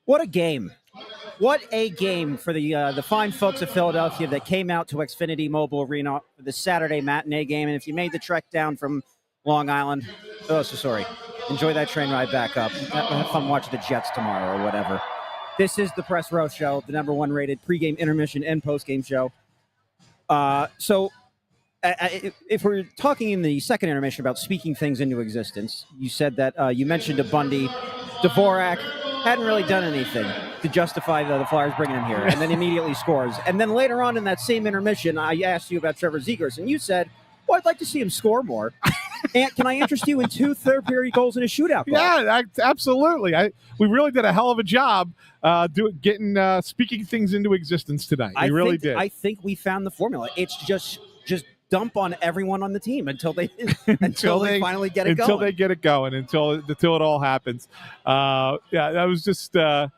E: What a game. What a game for the fine folks of Philadelphia that came out to Xfinity Mobile Arena for the Saturday matinee game. And if you made the trek down from Long Island, enjoy that train ride back up. Have fun watching the Jets tomorrow or whatever. This is the Press Row Show, the number one rated pregame, intermission, and postgame show. If we're talking in the second intermission about speaking things into existence, you said that you mentioned a Bundy. Dvorak hadn't really done anything to justify the Flyers bringing him here, and then immediately scores. And then later on in that same intermission, I asked you about Trevor Zegras, and you said, well, I'd like to see him score more. And can I interest you in 2 third-period goals in a shootout goal?
B: Yeah, absolutely. We really did a hell of a job speaking things into existence tonight. We really did.
E: I think we found the formula. It's just dump on everyone on the team until they finally get it going.
B: Until they get it going, until it all happens. That was just that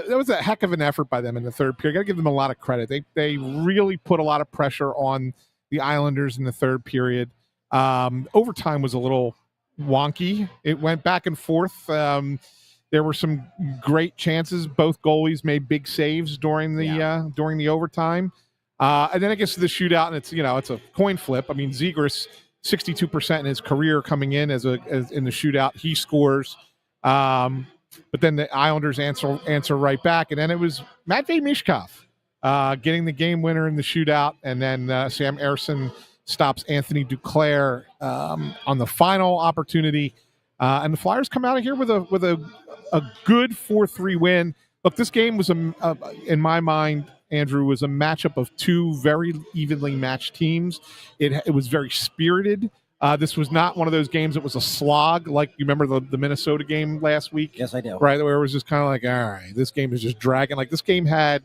B: was a heck of an effort by them in the third period. Got to give them a lot of credit. They really put a lot of pressure on the Islanders in the third period. Overtime was a little wonky. It went back and forth. There were some great chances. Both goalies made big saves during the overtime. And then it gets to the shootout, and it's a coin flip. I mean, Zegras 62% in his career coming in as in the shootout. He scores, but then the Islanders answer right back, and then it was Matvei Mishkov getting the game winner in the shootout, and then Sam Ersson stops Anthony Duclair on the final opportunity, and the Flyers come out of here with a good 4-3 win. Look, this game was in my mind, Andrew, was a matchup of 2 very evenly matched teams. It was very spirited. This was not one of those games that was a slog, like you remember the Minnesota game last week?
E: Yes, I do.
B: Right, where it was just kind of like, all right, this game is just dragging. Like, this game had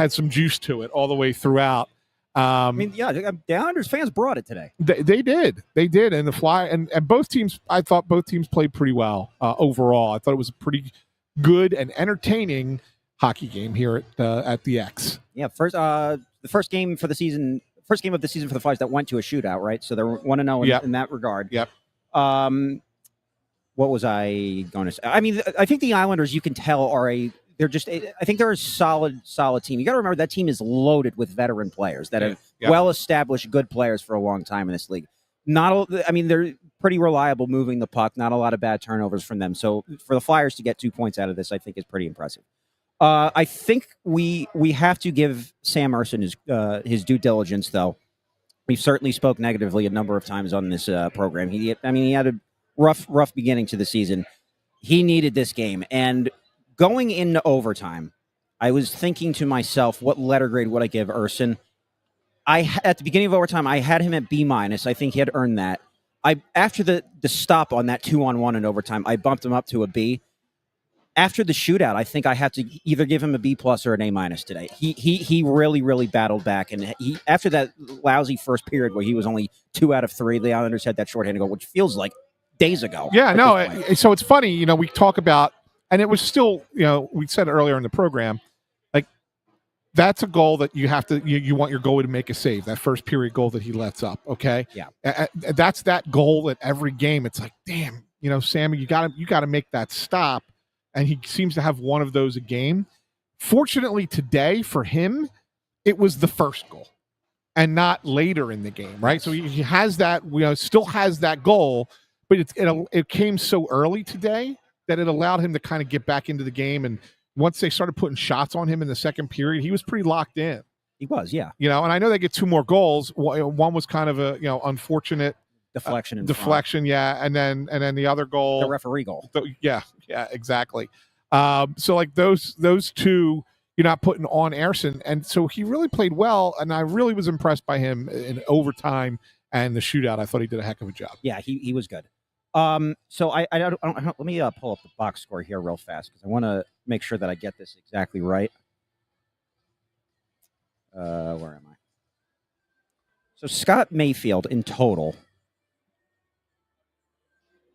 B: some juice to it all the way throughout.
E: The Islanders fans brought it today.
B: They did, and the Fly and both teams. I thought both teams played pretty well overall. I thought it was a pretty good and entertaining hockey game here at the X.
E: Yeah, the first game of the season for the Flyers that went to a shootout, right? So they're 1-0 in that regard.
B: Yep.
E: What was I going to say? I mean, I think the Islanders, you can tell, I think they're a solid team. You got to remember that team is loaded with veteran players that have well-established good players for a long time in this league. They're pretty reliable moving the puck. Not a lot of bad turnovers from them. So for the Flyers to get 2 points out of this, I think is pretty impressive. I think we have to give Sam Ersson his due diligence, though. We've certainly spoke negatively a number of times on this program. He had a rough beginning to the season. He needed this game, and going into overtime, I was thinking to myself, what letter grade would I give Ersson? At the beginning of overtime, I had him at B-. I think he had earned that. After the stop on that 2-on-1 in overtime, I bumped him up to a B. After the shootout, I think I have to either give him a B+ or an A- today. He really, really battled back, and after that lousy first period where he was only 2 out of 3, the Islanders had that shorthanded goal, which feels like days ago.
B: Yeah, no. So it's funny, we talk about, and it was still, we said earlier in the program, like that's a goal that you have to, you want your goalie to make a save. That first period goal that he lets up. Okay,
E: yeah,
B: that's that goal at every game. It's like, damn, Sammy, you got to make that stop. And he seems to have one of those a game. Fortunately, today for him, it was the first goal and not later in the game, right? So he has that, still has that goal, but it came so early today that it allowed him to kind of get back into the game. And once they started putting shots on him in the second period, he was pretty locked in.
E: He was, yeah.
B: And I know they get 2 more goals. One was kind of a unfortunate deflection, yeah, and then the other goal,
E: the referee goal,
B: yeah, exactly. So like those 2, you're not putting on Ersson, and so he really played well, and I really was impressed by him in overtime and the shootout. I thought he did a heck of a job.
E: Yeah, he was good. So I don't, let me pull up the box score here real fast because I want to make sure that I get this exactly right. Where am I? So Scott Mayfield in total.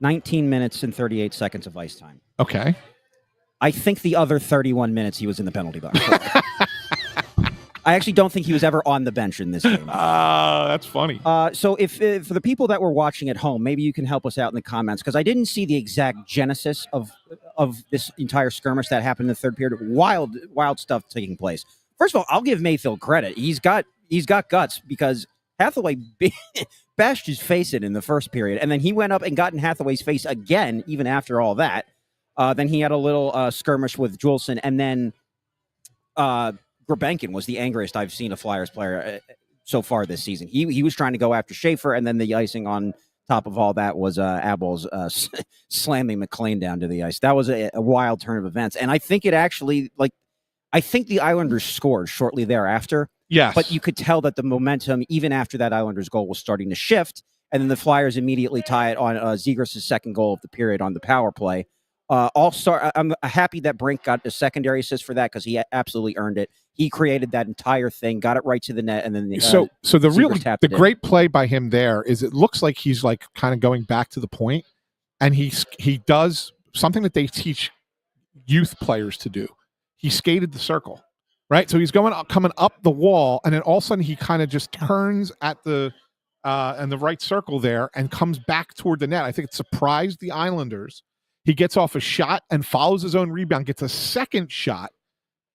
E: 19 minutes and 38 seconds of ice time.
B: Okay.
E: I think the other 31 minutes he was in the penalty box. I actually don't think he was ever on the bench in this game.
B: That's funny.
E: So if for the people that were watching at home, maybe you can help us out in the comments, because I didn't see the exact genesis of of this entire skirmish that happened in the third period. Wild stuff taking place. First of all, I'll give Mayfield credit. He's got guts because Hathaway bashed his face in the first period, and then he went up and got in Hathaway's face again, even after all that. Then he had a little skirmish with Juleson, and then Grabenkin was the angriest I've seen a Flyers player so far this season. He was trying to go after Schaefer, and then the icing on top of all that was Abel's slamming McLean down to the ice. That was a wild turn of events, and I think it actually, I think the Islanders scored shortly thereafter.
B: Yes.
E: But you could tell that the momentum, even after that Islanders goal, was starting to shift. And then the Flyers immediately tie it on Zegras' second goal of the period on the power play. I'm happy that Brink got a secondary assist for that because he absolutely earned it. He created that entire thing, got it right to the net, and then
B: the great play by him there is it looks like he's like kind of going back to the point, and he does something that they teach youth players to do. He skated the circle. Right, so he's coming up the wall, and then all of a sudden he kind of just turns at the in the right circle there and comes back toward the net. I think it surprised the Islanders. He gets off a shot and follows his own rebound, gets a second shot,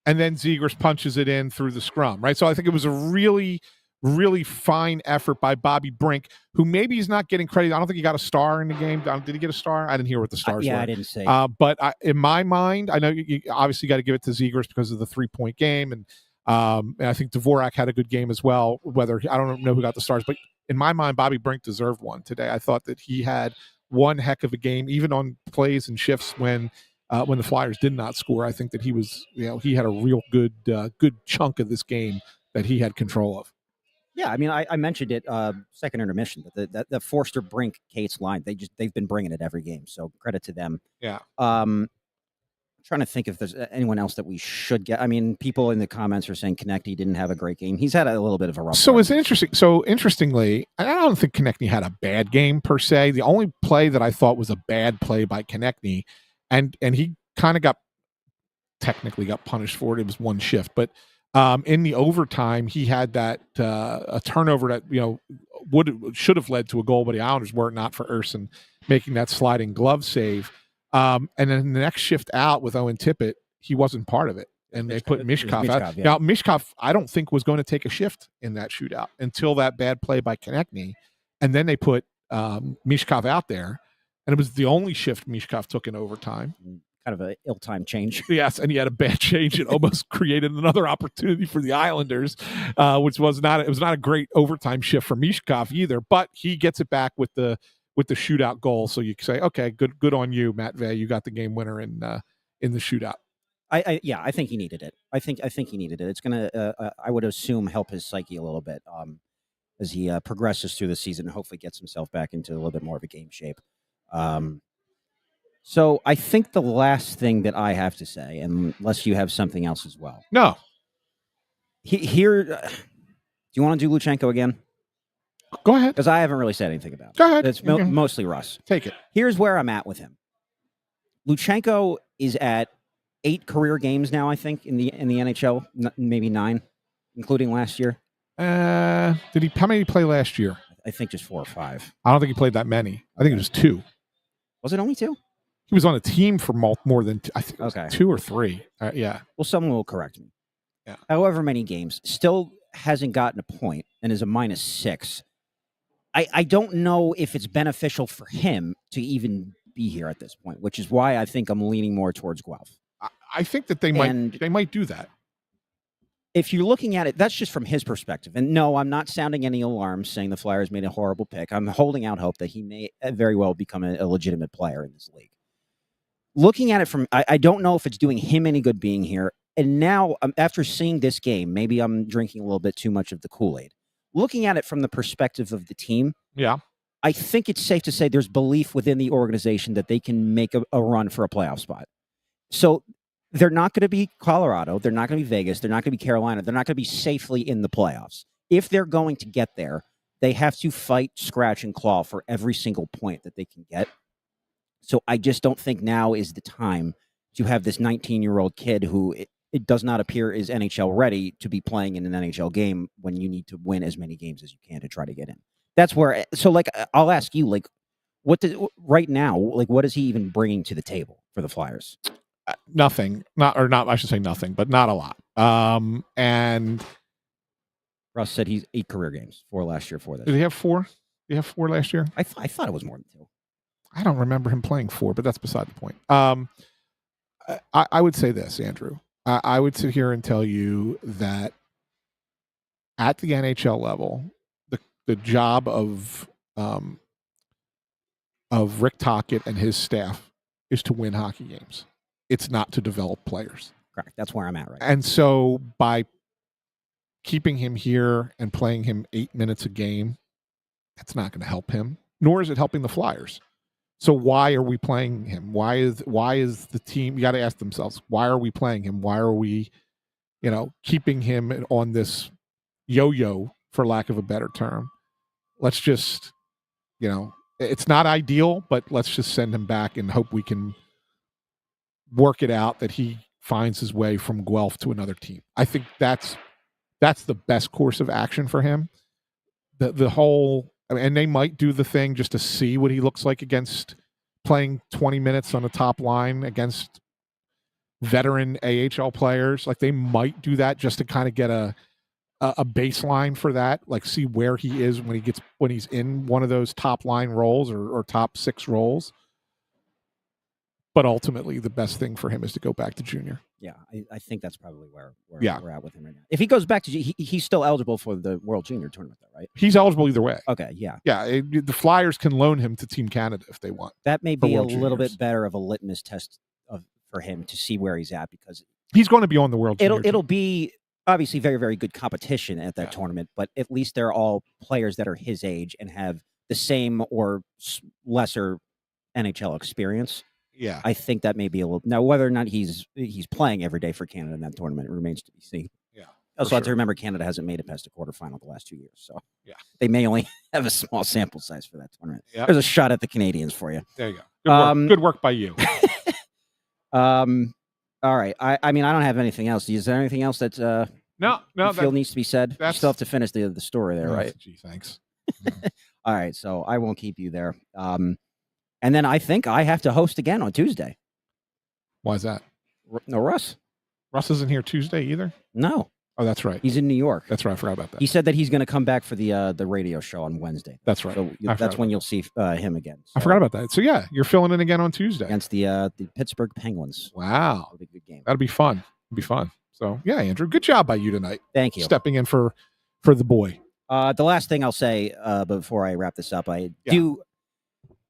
B: and then Zegras punches it in through the scrum. Right, so I think it was a really, really fine effort by Bobby Brink, who maybe he's not getting credit. I don't think he got a star in the game. Did he get a star? I didn't hear what the stars were.
E: Yeah, I didn't say.
B: But in my mind, I know you obviously got to give it to Zegras because of the 3-point game, and I think Dvorak had a good game as well. Whether I don't know who got the stars, but in my mind, Bobby Brink deserved one today. I thought that he had one heck of a game, even on plays and shifts when the Flyers did not score. I think that he had a real good chunk of this game that he had control of.
E: Yeah, I mean, I mentioned it second intermission, but the Forster Brink Cates line, they've been bringing it every game, so credit to them.
B: Yeah.
E: Trying to think if there's anyone else that we should get. I mean, people in the comments are saying Konechny didn't have a great game. He's had a little bit of a rough.
B: So it's interesting. So interestingly, I don't think Konechny had a bad game per se. The only play that I thought was a bad play by Konechny, and he kind of technically got punished for it. It was one shift, but in the overtime, he had that a turnover that should have led to a goal, but the Islanders were not for Urson making that sliding glove save. And then the next shift out with Owen Tippett, he wasn't part of it, and they put Mishkov out.
E: Yeah.
B: Now Mishkov, I don't think was going to take a shift in that shootout until that bad play by Konechny, and then they put Mishkov out there, and it was the only shift Mishkov took in overtime.
E: Kind of an ill-timed change.
B: Yes, and he had a bad change. It almost created another opportunity for the Islanders, which was not a great overtime shift for Mishkov either. But he gets it back with the shootout goal. So you can say, okay, good on you, Matt Vey. You got the game winner in the shootout.
E: I think he needed it. I think he needed it. It's gonna I would assume help his psyche a little bit as he progresses through the season and hopefully gets himself back into a little bit more of a game shape. So I think the last thing that I have to say, unless you have something else as well.
B: No.
E: Here, do you want to do Luchenko again?
B: Go ahead.
E: Because I haven't really said anything about it.
B: Go ahead.
E: It's mostly Russ.
B: Take it.
E: Here's where I'm at with him. Luchenko is at 8 career games now, I think, in the NHL, maybe 9, including last year.
B: How many did he play last year?
E: I think just 4 or 5.
B: I don't think he played that many. I think it was 2.
E: Was it only 2?
B: He was on a team for more than I think it was
E: okay.
B: 2 or 3. Yeah.
E: Well, someone will correct me.
B: Yeah.
E: However many games, still hasn't gotten a point and is a -6. I don't know if it's beneficial for him to even be here at this point, which is why I think I'm leaning more towards Guelph.
B: I think that they might do that.
E: If you're looking at it, that's just from his perspective. And no, I'm not sounding any alarms saying the Flyers made a horrible pick. I'm holding out hope that he may very well become a legitimate player in this league. Looking at it from, I don't know if it's doing him any good being here. And now, after seeing this game, maybe I'm drinking a little bit too much of the Kool-Aid. Looking at it from the perspective of the team,
B: yeah,
E: I think it's safe to say there's belief within the organization that they can make a run for a playoff spot. So they're not going to be Colorado. They're not going to be Vegas. They're not going to be Carolina. They're not going to be safely in the playoffs. If they're going to get there, they have to fight, scratch, and claw for every single point that they can get. So I just don't think now is the time to have this 19-year-old kid who it does not appear is NHL ready to be playing in an NHL game when you need to win as many games as you can to try to get in. That's where, so like, I'll ask you, like, right now, like, what is he even bringing to the table for the Flyers?
B: Nothing. I should say nothing, but not a lot. And
E: Russ said he's 8 career games, 4 last year, 4 this
B: did
E: year.
B: he have 4? Did he have 4 last year?
E: I thought it was more than 2.
B: I don't remember him playing 4, but that's beside the point. I would say this, Andrew. I would sit here and tell you that at the NHL level, the job of Rick Tocchet and his staff is to win hockey games. It's not to develop players.
E: Correct. That's where I'm at right now.
B: And so by keeping him here and playing him 8 minutes a game, that's not going to help him, nor is it helping the Flyers. So why are we playing him? Why is the team? You got to ask themselves, why are we playing him? Why are we, keeping him on this yo-yo, for lack of a better term? Let's just, it's not ideal, but let's just send him back and hope we can work it out that he finds his way from Guelph to another team. I think that's the best course of action for him. The whole. And they might do the thing just to see what he looks like against playing 20 minutes on the top line against veteran AHL players. Like they might do that just to kind of get a baseline for that, like see where he is when he's in one of those top line roles or top 6 roles. But ultimately, the best thing for him is to go back to junior.
E: Yeah, I think that's probably where
B: Yeah.
E: we're at with him right now. If he goes back to he's still eligible for the World Junior Tournament, though, right?
B: He's eligible either way.
E: Okay, yeah.
B: Yeah, the Flyers can loan him to Team Canada if they want.
E: That may be a
B: World
E: little
B: Juniors.
E: bit better of a litmus test for him to see where he's at, because
B: He's going to be on the World Junior
E: it'll
B: team.
E: be obviously very, very good competition at that tournament, but at least they're all players that are his age and have the same or lesser NHL experience.
B: Yeah.
E: I think that may be a little. Now, whether or not he's playing every day for Canada in that tournament remains to be seen.
B: Yeah.
E: Also, have to remember Canada hasn't made it past a quarterfinal the last 2 years, so
B: Yeah.
E: they may only have a small sample size for that tournament.
B: Yep.
E: There's a shot at the Canadians for you.
B: There you go. Good work by you.
E: All right. I mean, I don't have anything else. Is there anything else that
B: No,
E: you feel needs to be said? You still have to finish the story there, right?
B: Gee, thanks.
E: All right. So I won't keep you there. And then I think I have to host again on Tuesday.
B: Why is that?
E: No, Russ.
B: Russ isn't here Tuesday either?
E: No.
B: Oh, that's right.
E: He's in New York.
B: That's right. I forgot about that.
E: He said that he's going to come back for the radio show on Wednesday.
B: That's right.
E: So
B: I
E: that's
B: forgot
E: when you'll see him again. So,
B: I forgot about that. So, yeah, you're filling in again on Tuesday.
E: against the Pittsburgh Penguins.
B: Wow.
E: That'll be a good game.
B: That'll be fun. It'll be fun. So, yeah, Andrew, good job by you tonight.
E: Thank you.
B: Stepping in for the boy.
E: The last thing I'll say before I wrap this up, I do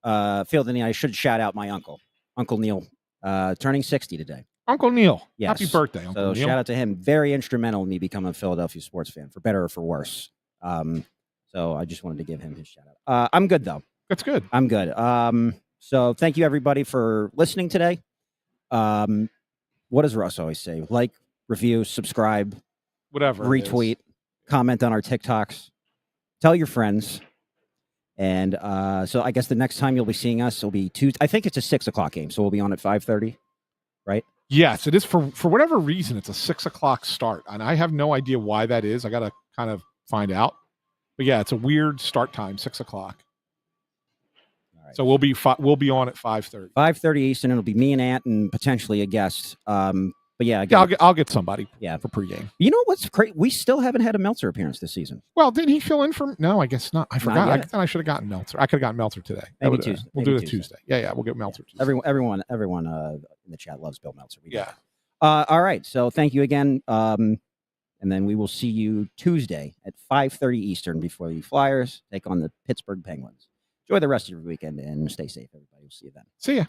E: feel the need. I should shout out my uncle, Uncle Neil, turning 60 today.
B: Uncle Neil.
E: Yes.
B: Happy birthday, Uncle
E: So
B: Neil.
E: shout out to him. Very instrumental in me becoming a Philadelphia sports fan, for better or for worse. So I just wanted to give him his shout out. I'm good, though.
B: That's good.
E: I'm good. So thank you, everybody, for listening today. What does Russ always say? Like, review, subscribe,
B: Whatever. it
E: retweet, comment on our TikToks, tell your friends. And so I guess the next time you'll be seeing us will be Tuesday. I think it's a 6:00 game, so we'll be on at 5:30, right?
B: Yes, it is. For whatever reason, it's a 6:00 start, and I have no idea why that is. I got to kind of find out. But yeah, it's a weird start time, 6:00.
E: All right.
B: So we'll be on at 5:30.
E: 5:30 Eastern. It'll be me and Ant and potentially a guest. But yeah,
B: Yeah, I'll get somebody.
E: Yeah.
B: For pregame.
E: You know what's crazy? We still haven't had a Meltzer appearance this season.
B: Well, did he fill in for? No, I guess not. I forgot. I
E: yet.
B: thought I should have gotten Meltzer. I could have gotten Meltzer today.
E: Maybe Tuesday.
B: We'll
E: Maybe
B: do it Tuesday. Yeah, we'll get Meltzer Tuesday.
E: Everyone in the chat loves Bill Meltzer. We get
B: Yeah.
E: it. All right. So thank you again. And then we will see you Tuesday at 5:30 Eastern before the Flyers take on the Pittsburgh Penguins. Enjoy the rest of your weekend and stay safe, everybody. We'll see you then.
B: See ya.